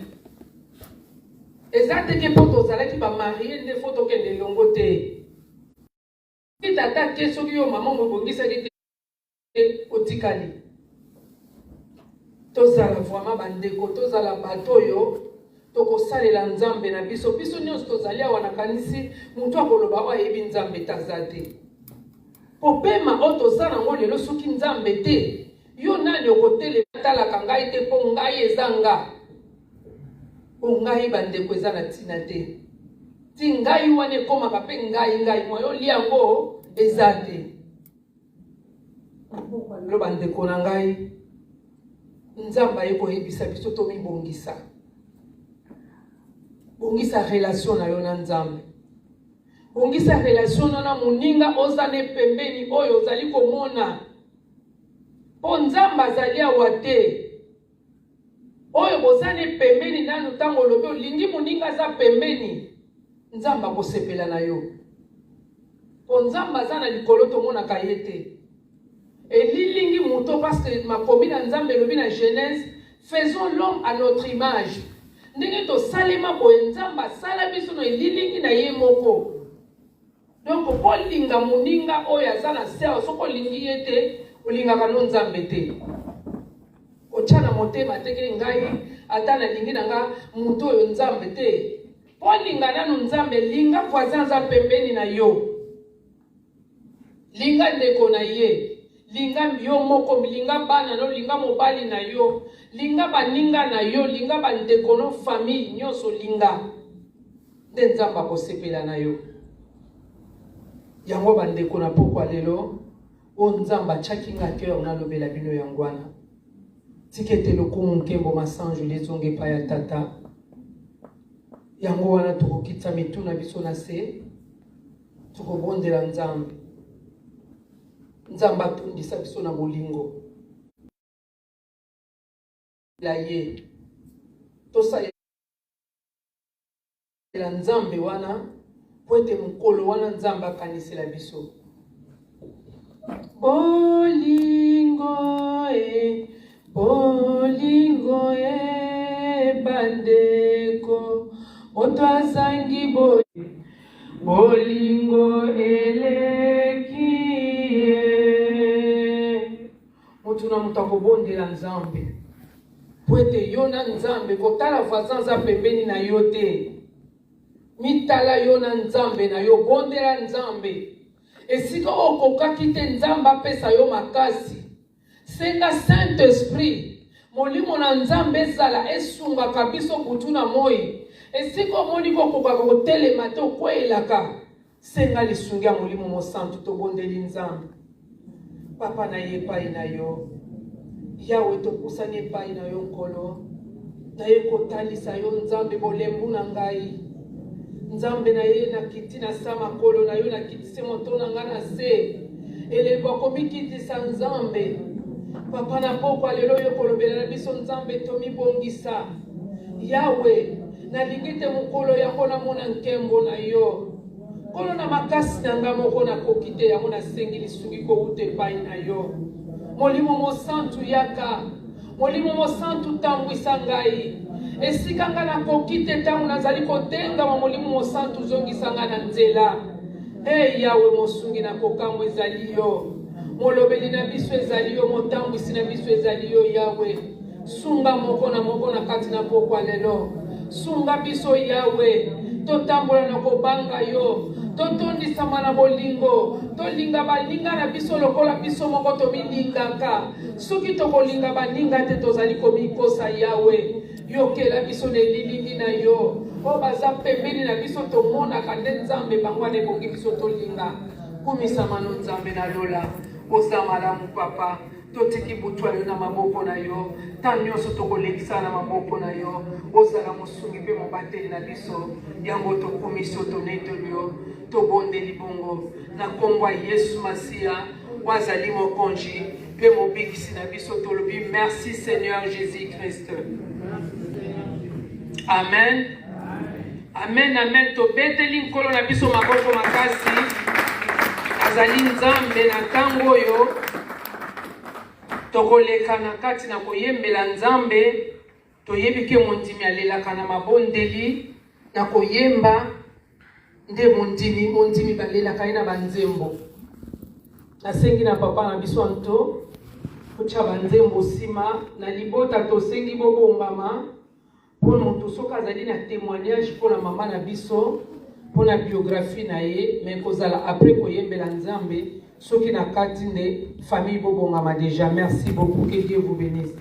Ezate ke poto zalaki ba marié nde foto kende longo te. Tata keso ki yo mama mobongisa ki te otikali. Tozala vraiment bandeko tozala bato yo tokosalela nzambe na biso biso nyonso tozali awa na kanisi mutu akoloba wa yebi nzambe tazate. Popema o tozala ngo lelo soki nzambe te yo nani okotele talaka ngai te po ngai ezanga. Po ngai bandeko eza na tina te. Ti ngai wane komaka pe ngai moyo liango ezate. Lo bandeko na ngai nzamba yeko yebisa biso to mibongisa. Bongisa relation na yo na nzambe. Bongisa relation na muninga ozane pembeni oyo ozali komona. Po nzamba azali awa te. Oyo bozane pembeni nanu tango lobe olingi muninga za pembeni. Nzamba kosepela na yo. Po nzamba za na likolo tomona kayete. Elilingi muto parce que makomi na nzambe lobi na Genèse, faisons l'homme à notre image. Ndenge to salema boye nzamba sala biso no elilingi na ye moko. Donc ko linga muninga oya zana seo soko lingi yete ulinga kano nzambe te. Ochana motema teke ngai atana lingi nanga muto yo nzambe te. Po linga nanu nzambe linga voisin za pembeni na yo. Linga ndeko na ye. Linga yo moko linga bana no linga mobali na yo linga baninga na yo linga bandeko no famille nyonso linga nde nzamba kosepela na yo yango bandeko na pokwa lelo o nzamba chakinga cœur na lobela bino yangwana tikete lokumu nkembo masanju lezonge pa ya tata yango wana tukokitsa mituna biso na se tukobondela nzambe nzamba tundisa biso na bolingo la ye tosa la nzambe wana poete mukolo wana nzamba kanisela biso bolingo bandeko moto azangi bolingo eleki tuna mutako bondela nzambe poete yo na nzambe kotala voisin za pembeni na yo te mitala yo na nzambe na yo bondela nzambe esika okokaki te nzambe apesa yo makasi senga Saint Esprit molimo na nzambe ezala esungaka biso butu na moi esika omoni kokokaka kotelema te okweyelaka senga lisungi ya molimo mosantu tobondeli nzambe papa na ye pai na yo yawe topusani epai na yo nkolo na ye kotalisa yo nzambe bolembu na ngai nzambe na ye na kiti na sa makolo na yo na kitise moto na ngai na se elebo komikitisa nzambe papa na pokwa lelo yo kolobela na biso nzambe tomibongisa yawe nalingi te mokolo yango namona nkembo na yo kolo na makasi na nga moko nakoki te yango nasengi lisungi kouta epai na yo molimo mosantu yaka molimo mosantu tambwisa ngai esika nga nakoki te ntango nazali kotengama molimo mosantu zongisa nga na nzela yawe mosungi na kokambo ezali yo molobeli na biso ezali yo motambwisi na biso ezali yo yawe sunga moko na kati na pokwa lelo sunga biso yawe totambola na kobanga yo, totondisama na bolingo, tolinga balinga na biso lokola biso moko tomilingaka. Soki tokolinga balinga te tozali komikosa Yawe. Yokela biso na elilingi na yo. O baza pembeni na biso tomonaka nde Nzambe bango nebongi biso tolinga. Kumisama no Nzambe na lola. Oza malamu papa. Totiki butwa yo na maboko na yo. Tan nyonso tokolekisa na maboko na yo. Ozala mosungi pe mobateli na biso. Yango tokumiso tonetoli yo. Tobondeli bongo. Na kombo ya Yesu Masia. Wazali mokonzi. Pe mobikisi na biso tolobi. Merci Seigneur Jésus-Christ. Amen. Amen, amen. Tobeteli nkolo na biso maboko makasi. Azali Nzambe na tango yo. Tokoleka na kati na koyembela Nzambe. Toyebike mondimi alelaka na mabondeli. Na koyemba. Nde mondimi balelaka na banzembo. Nasengi na papa na biso anto. Kucha banzembo sima. Na libota tosengi bobongama. Pour nous soka azali na témoignage pour la maman na biso pour la biographie na ye mais kozala après koyembela Nzambe soki na kati nde famille bobongama déjà. Merci beaucoup, que Dieu vous bénisse.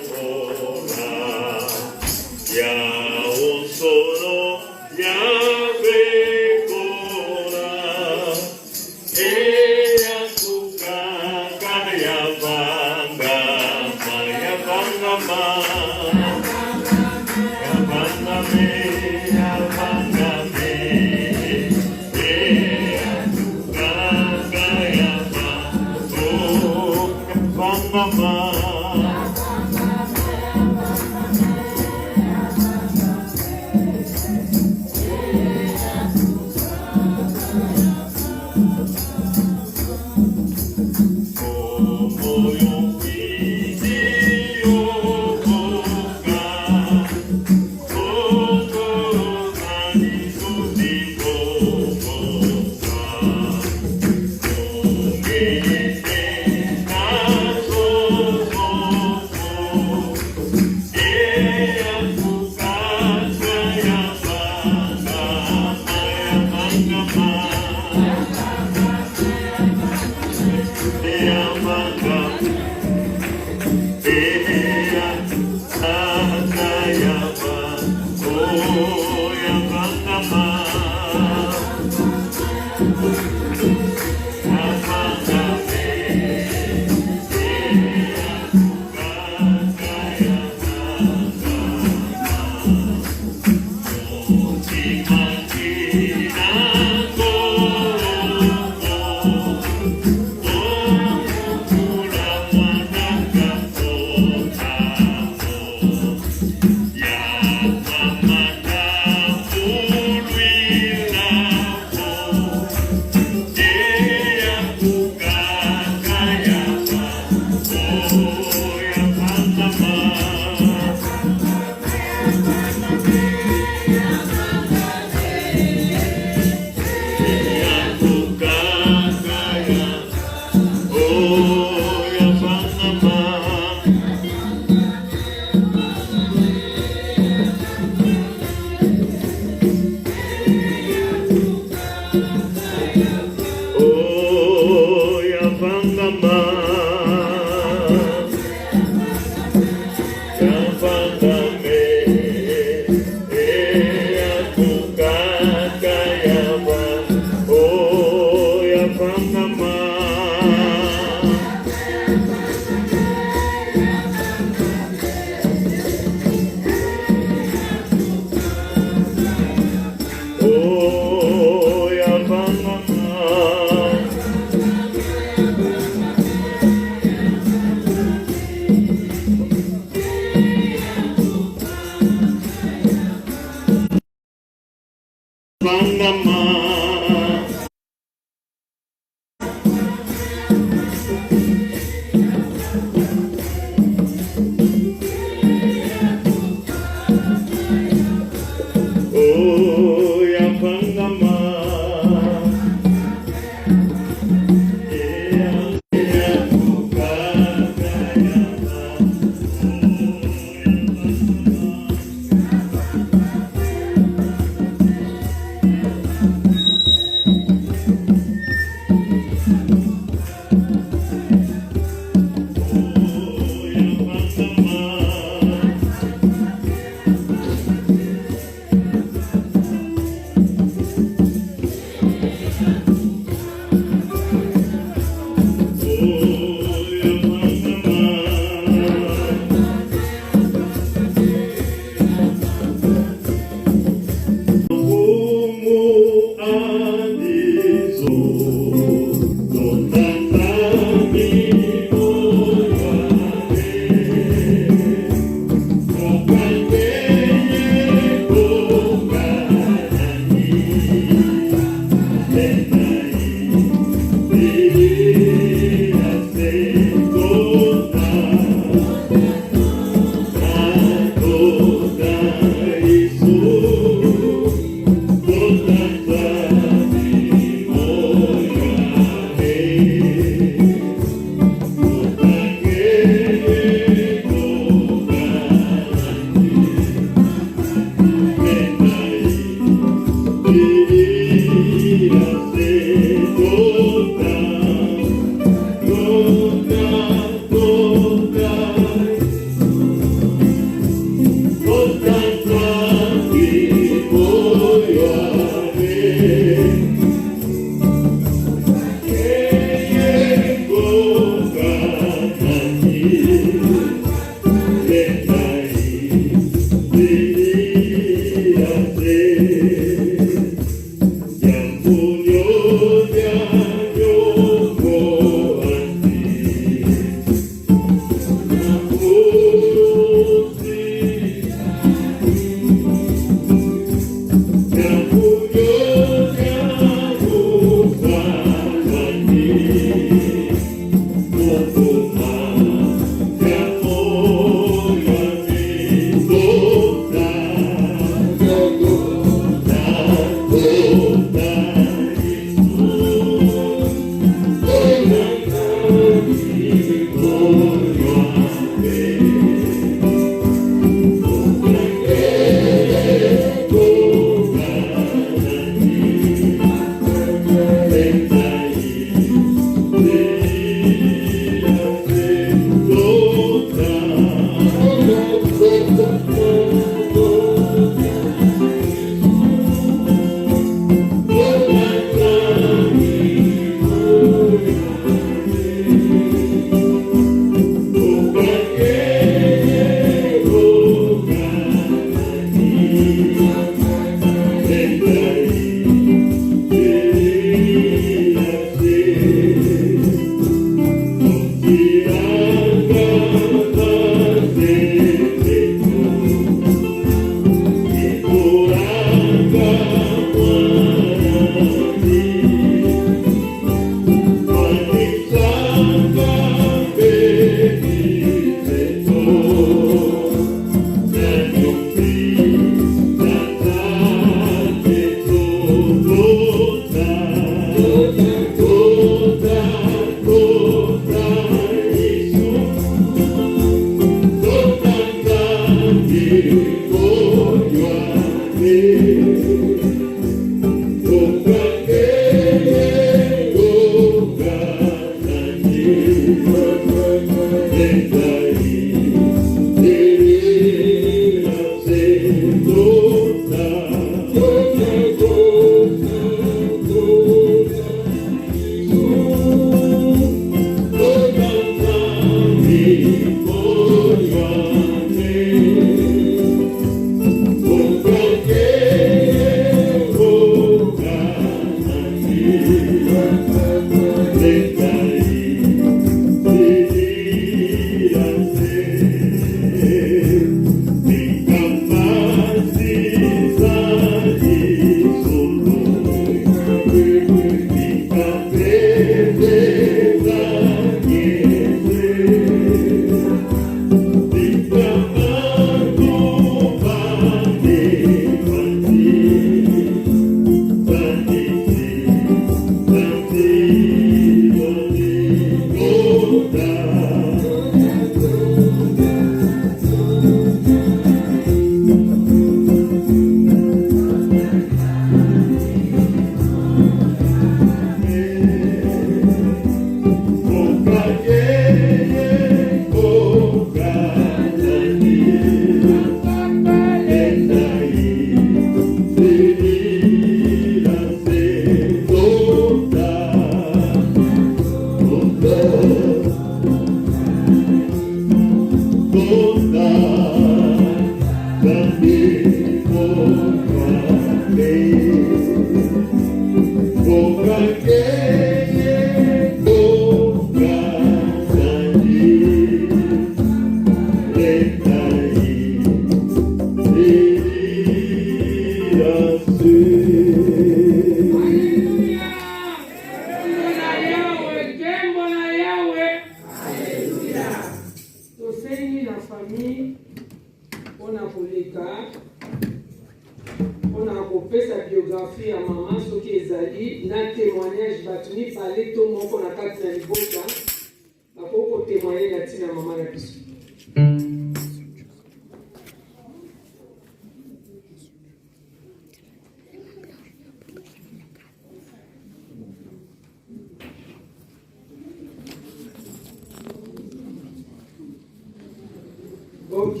Ok,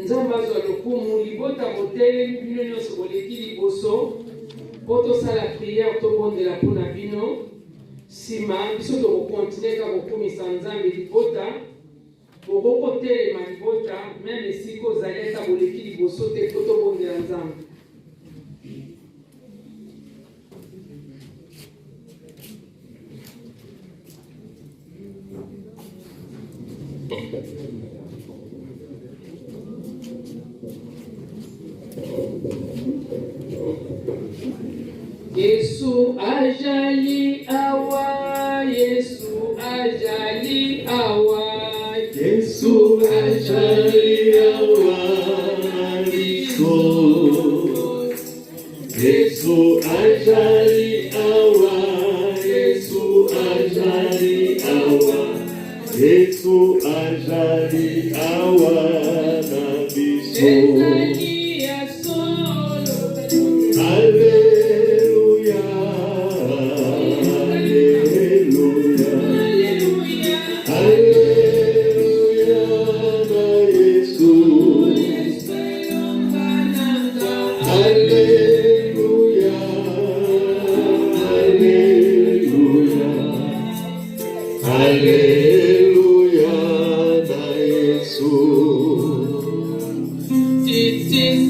nzamba zo lokumu libota botele bino nyonso boleki liboso po tosala priere tobondela mpona bino nsima biso tokokontinue kaka kokumisa nzambe libota bokokotelema libota meme esika ozali ata boleki liboso te po tobondela nzambe. Yesu ajali awa, Yesu ajali awa, Yesu ajali awa, Yesu ajali awa, Yesu ajali awa, Yesu ajali awa na biso. It is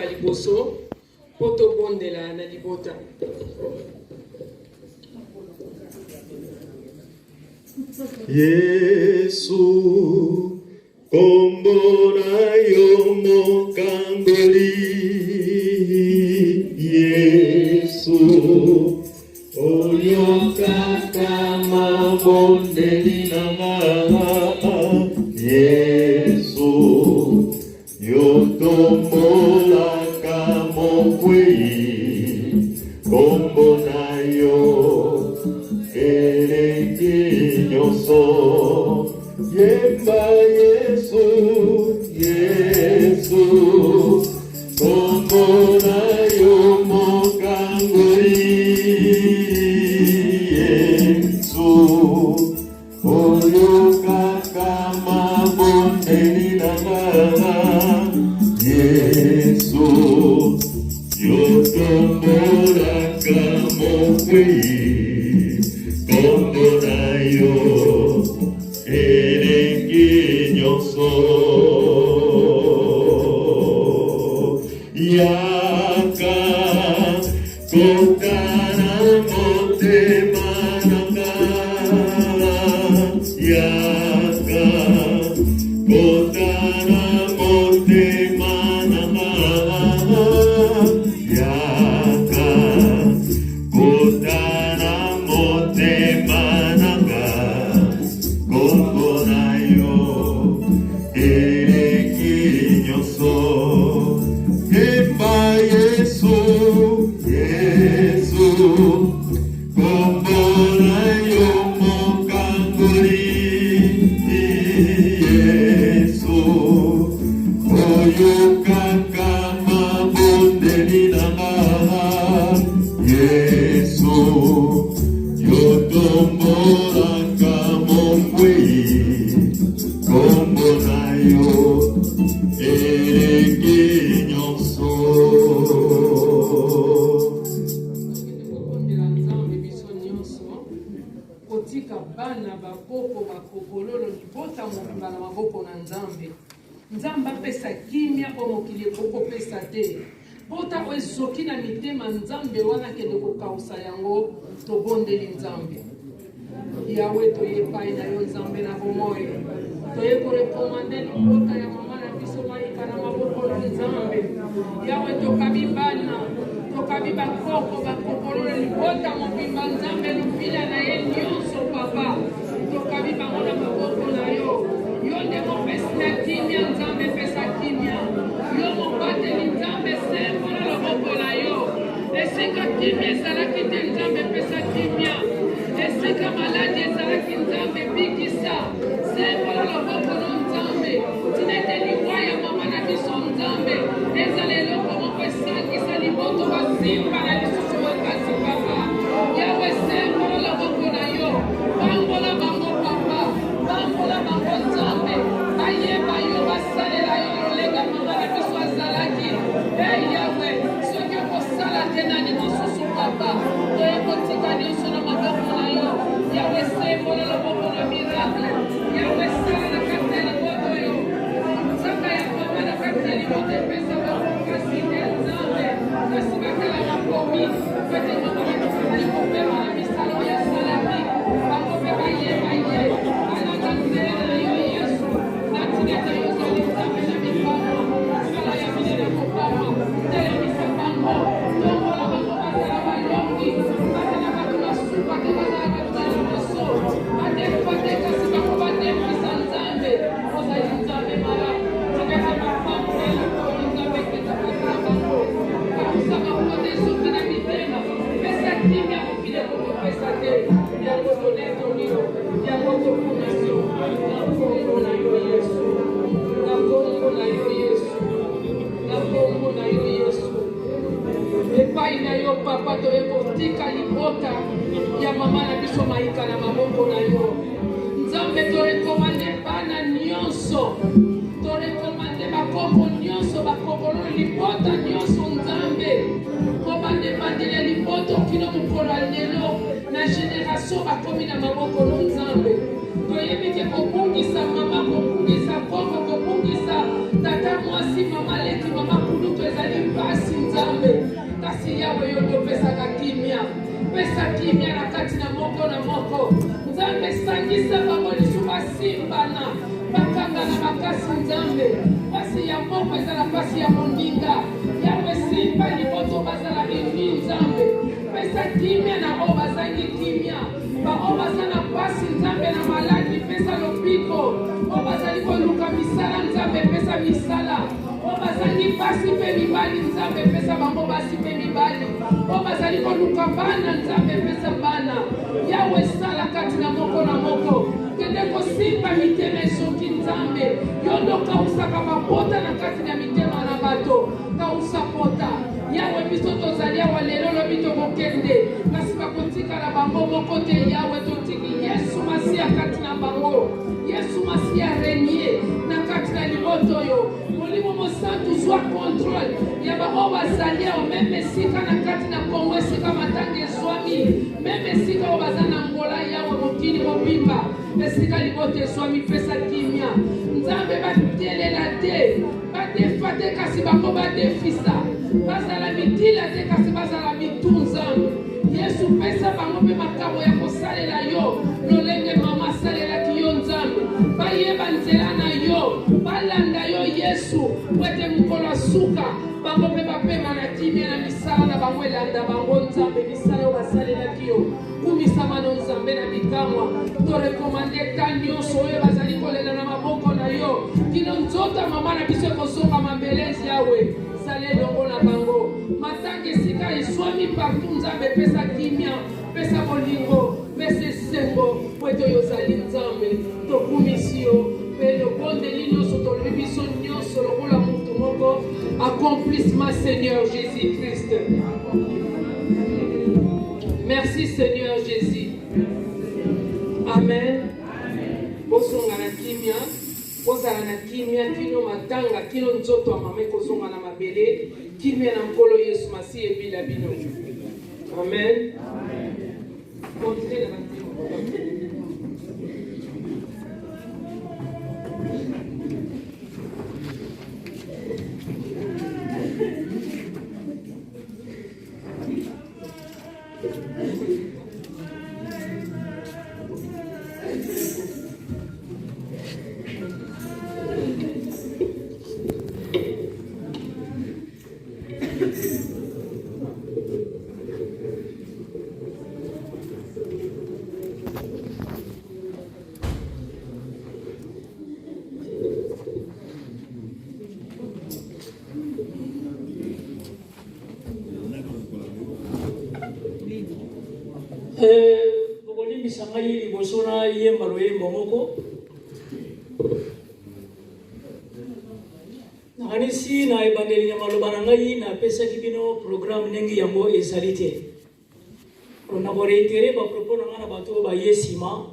liboso po tobondela na libota. Yesu kombona yo mokangoli. Yesu oyo kaka mabondeli nanga. Yesu yo tombolaka mokwei kombona yo eleki nyonso. Yemba Yesu, Yesu kombona yo mokangoli. Yesu oyo kaka mabondeli nanga. Yesu yo tombolaka mokwei kombona yo elengi nyonso. Yaka kotana motema nanga. Yaka kotana motema nanga. Yaka kotana motema nanga. Kombona yo eleki nyonso. Yemba Yesu, Yesu kombona yo mokangoli. Yesu oyo kaka mabondeli nanga. Yesu yo tombolaka mokwei kombona yo eleki nyonso. Tokondela Nzambe biso nyonso kotika bana bakoko bakokololo libota mobimba na maboko na Nzambe. Nzambe apesa kimia po mokili ekokopesa te. Bota ezoki na mitema Nzambe wana kende kokausa yango tobondeli Nzambe. Yawe toyepai na yo Nzambe na bomoi. Toye korekomande libota ya mama na biso maika na maboko na Nzambe. Yawe tokabi bana, tokabi bakoko bakokololo libota mobimba Nzambe lupila na ye nyonso papa. Tokabi bango na maboko na yo. Yo nde mopesa kimia Nzambe pesa kimia. Yo mobateli Nzambe sembo na loboko na yo. Esika kimia ezalaki te Nzambe pesa kimia. Esika maladi ezalaki Nzambe bikisa sembo na loboko na Nzambe. Tina ete liwa ya mama na biso Nzambe ezala eloko moko esangisa liboto basimba na lisusu makasi papa. Yawe sembo na loboko na yo. Bambola bango papa, bambola bango Nzambe. Bayeba yo basalela yo lolenga mama na biso azalaki. Hey Yawe, soki okosala te nani mosusu papa. Toye kotika nyonso na maboko na yo. Yawe sembo na loboko na miracle. Yawe sala na kati ya liboto yo. Nzaka ya mama na kati ya liboto epesa bakokasi te Nzambe. Kasi bakala makomi. Fete mama na kofali kopema na misalo ya salami. Bango pe bayeba ye. Alanga nzela na yo Yesu. Natineta yo zali Nzambe na mipano. Sala ya minene kopama. Telemisa bango. Tombola bango bazala balongi. Batela bato basuka te bazala bato balomoso. Badefate kasi bango badefisa Nzambe. Ozali Nzambe mala. Tokete bapango na likolo Nzambe keta bazala bango. Bakusa bango tesoki na mitema. Pesa kimia mokili ekokopesa te. Yango toletoni yo. Yango tokuna yo. Na kombo na yo Yesu. Na kombo na yo Yesu. Na kombo na yo Yesu. Epai na yo papa toye kotika libota ya mama na biso maika na maboko na yo. Nzambe torekomande bana nyonso. Torekomande bakoko nyonso bakokolo libota nyonso Nzambe. Kobande bandele liboto kino mukolo lelo na generation bakomi na maboko no Nzambe. Toyebi ke kobungisa mama, kobungisa koko, kobungisa tata mwasi mama leki mama makulutu ezali mpasi nzambe kasi yawe yo topesaka kimia pesa kimia na kati na moko na moko nzambe sangisa bango lisu basimbana bakangana makasi nzambe pasi ya moko ezala pasi ya mondinga yawe simba liboto bazala bini nzambe pesa kimia na o bazangi kimia bao baza na pasi nzambe na maladi pesa lopiko o bazali koluka misala nzambe pesa misala o bazali pasi pe mibali nzambe pesa bango basi pe mibali o bazali koluka bana nzambe pesa bana yawe sala kati na moko na moko kende kosimba mitema esoki nzambe yondo kausaka mapota na kati na mitema na bato kausa pota yawe biso tozali awa lelo lobi tokokende kasi bakotikala bango moko te yawe totiki yesu masiya kati na bango yesu masiya renie na kati na liboto oyo molimo mosantu zwa contrôle ya bango bazali awa meme esika na kati na kongo esika matanga ezwami meme esika oyo baza na ngola yawe mokili mobimba esika liboto ezwami pesa kimia nzambe batelela te badefa te kasi bango badefisa bazala mitila te kasi bazala mitu nzambe yesu pesa bango mpe makambo ya kosalela yo lolenge mama asalelaki yo nzambe bayeba nzela na yo balanda yo yesu wete mokolo asuka bango mpe bapema na kimia na misala na bango elanda bango nzambe misala oyo basalelaki yo kumisamano nzambe na bikamwa torekomande ta nyonso oyo bazali kolela na maboko na yo kino nzota mama na biso ekosonga mambelezi yawe sale longo na bango matanga esika eswami partout nzambe pesa kimia pesa bolingo pesa esengo pwete oyo ozali nzambe tokumisi yo mpe lobondeli nyonso tolobi biso nyonso lokola motu moko accomplissement Seigneur Jésus-Christ. Merci Seigneur Jésus. Amen. Bosonga na kimia, bozala na kimia kino matanga kino nzoto ya mama ekozonga na mabele kimia na nkolo Yesu Masiya ebila bino. Amen. Continue na matimo. Sangai libosona yemba loyemba moko nakanisi na ebandeli ya maloba na ngai napesaki bino programme ndenge yango ezali te na koreitere bapropos na ngai na bato oyo baye nsima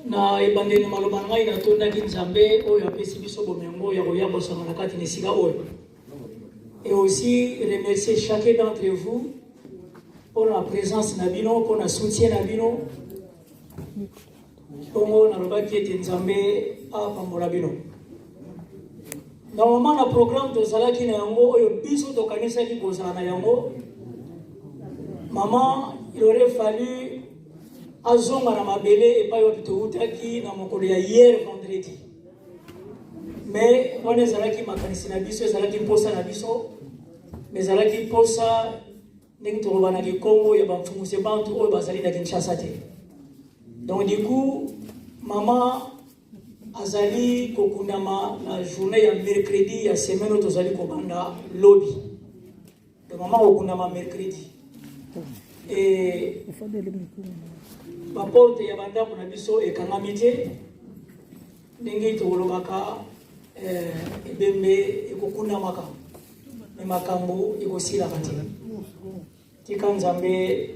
na ebandeli ya maloba na ngai natondaki nzambe oyo apesi biso bomengo ya koya kosanga na kati na esika oyo et aussi remercier chacun d'entre vous pour la présence na bino, pour la soutien na bino. Bongo na robaki ete nzambe apambola bino. Normalement na programme tozalaki na yango oyo biso tokanisaki kozala na yango. Maman, il aurait fallu azonga na mabele epai wapi toutaki na mokolo ya hier vendredi. Mais wana ezalaki makanisi na biso, ezalaki mposa na biso, mais ezalaki mposa ndenge tokobanaki Congo ya bamfunguse bantu oyo bazali na Kinshasa te. Donc du coup, maman azali kokundama na journée ya mercredi ya semaine oyo tozali kobanda lobby. Donc maman kokundama mercredi. Et ma porte ya bandako na biso ekangami te ndenge tokolobaka ebembe ekokundamaka me makambo ekosilaka te. Tika nzambe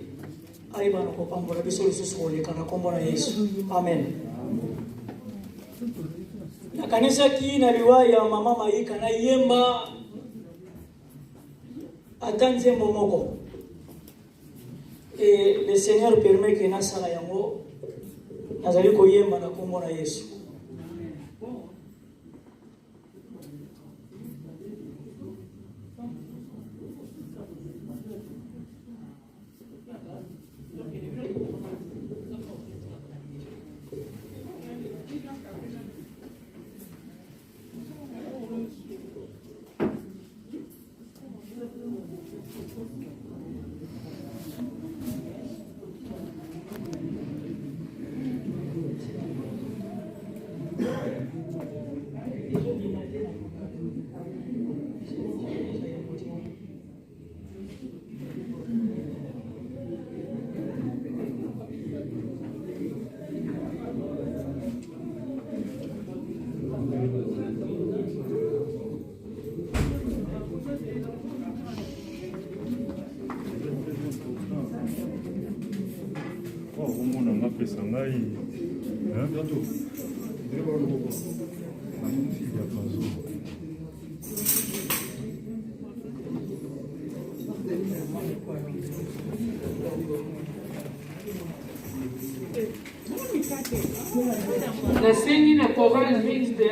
ayeba na kopambola biso lisusu koleka na kombo na Yesu. Amen. Nakanisaki na liwa ya mama Maika na yemba ata nzembo moko. Et le Seigneur permet que nasala yango nazali koyemba na kombo na Yesu. apesa ngai nasengi na chorale mixte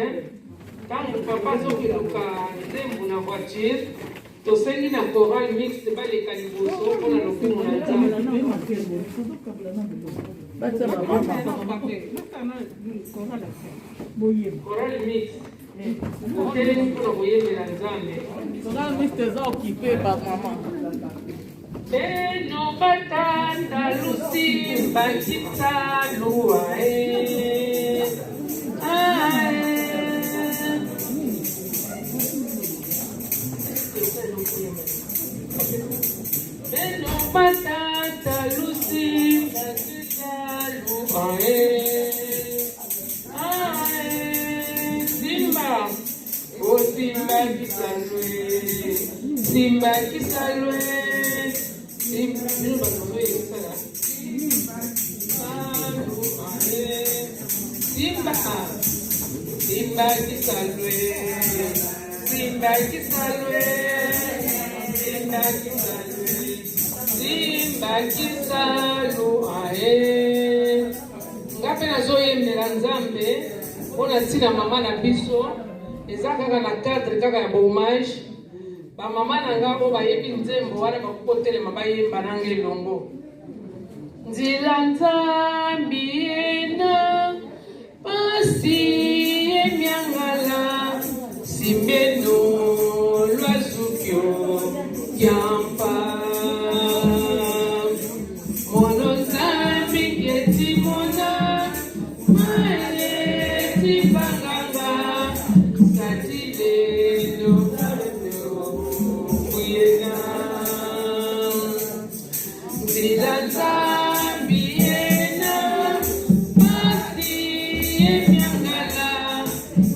ntango papa azokeluka nzembo na voiture tosengi na chorale mixte baleka liboso mpona lokumu na nzambe chorale mixte otelemi mpona koyembela nzambe beno batanda lusi bakita luwa beno batanda lusi bakita luwa simba o simba kisalwe simba kisalwe simba simba kisalwe simba kisalwe simba kisalwe simba kisalu ae ngape nazoyembela nzambe mpona ntina mama na biso eza kaka na cadre kaka ya boumage bamama na nga oyo bayebi nzembo wana bakokotelema bayemba nanga elongo nzela nzambi yena pasi yemiangala simbeno lwazukyo yampa mono nzambi yetimona maleti banganga satileno kuyena nzela nzambi yena pasi yemiangala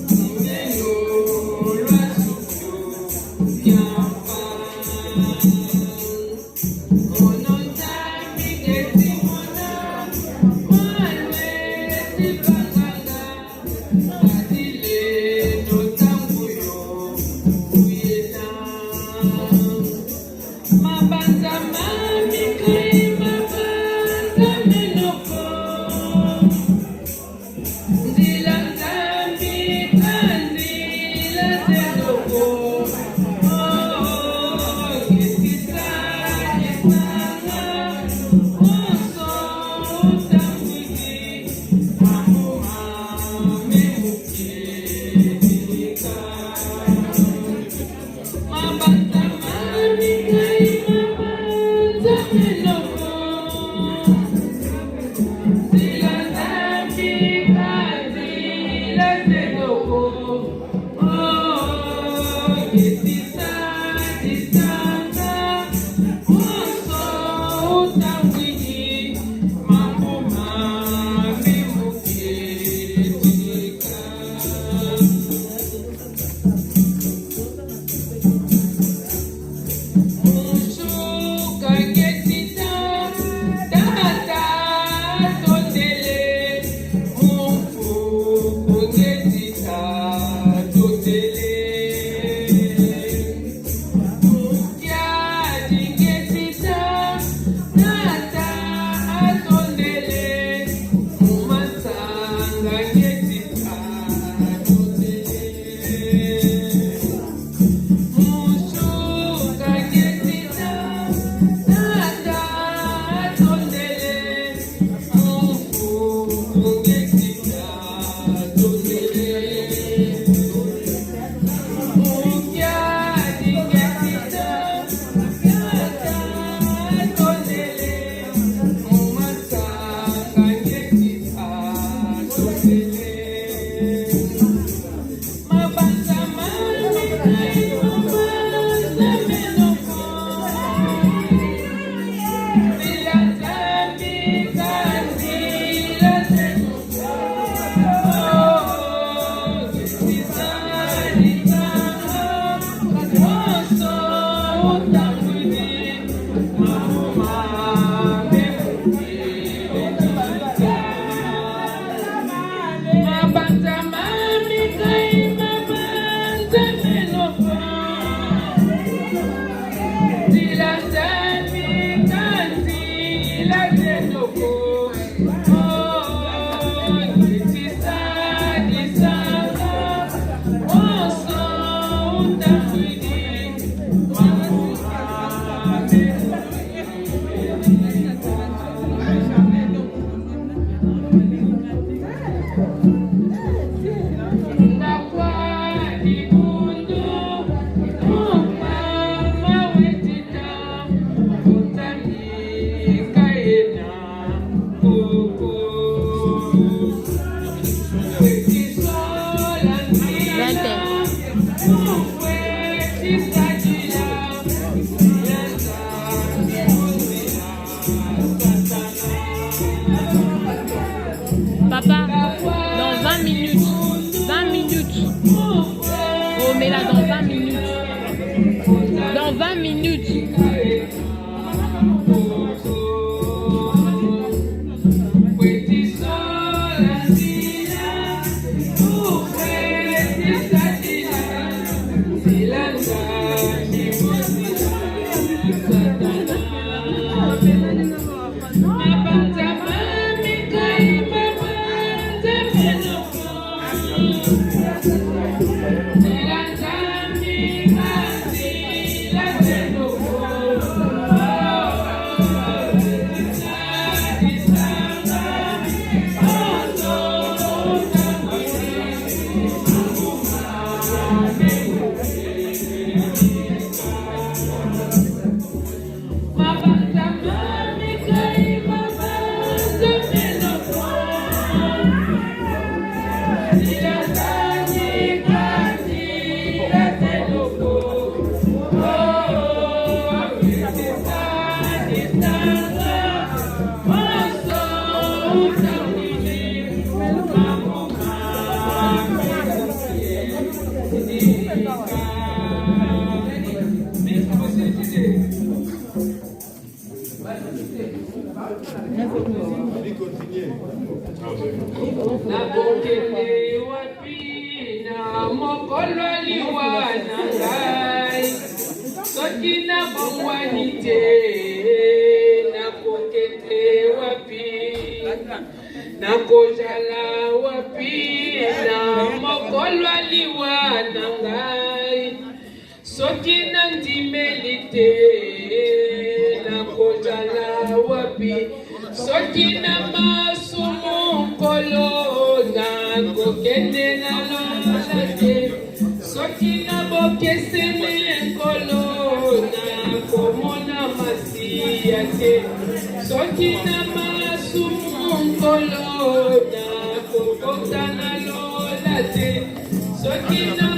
simbeno lwazukyo yampa mono nzambi yetimona maleti banganga satileno tanguyo kuyena mabanza mamikai mabanza menoko nzila nzambi kanzila zenoko yesisa yesanga oso utambwiki mamuma memukilika mabanza mamikai mabanza menoko nzila nzambi kanzila zenoko yesisa yesanga oso utambwiki mamuma memukilika Mushuka ngetita tata totele mufuku ngetita totele mukyadi ngetita tata totele mumasanga ngetita totele mushuka ngetita tata tondele mufuku ngetita tondele mukyadi ngetita tata tondele mumasanga ngetita tondele mabanza mamikai mabanza menoko nzila nzambi kanzila zenoko yesisa yesanga oso utambwiki mamuma memukilika minutes. Nakokende wapi na mokolo liwa na ngai soki na bongwani te nakokende wapi nakozala wapi na mokolo liwa na ngai soki nandimeli te nakozala wapi soki na masumu nkolo nakokende nalola te soki na bokesene nkolo nakomona masiya te soki na masumu nkolo nakokota nalola te soki na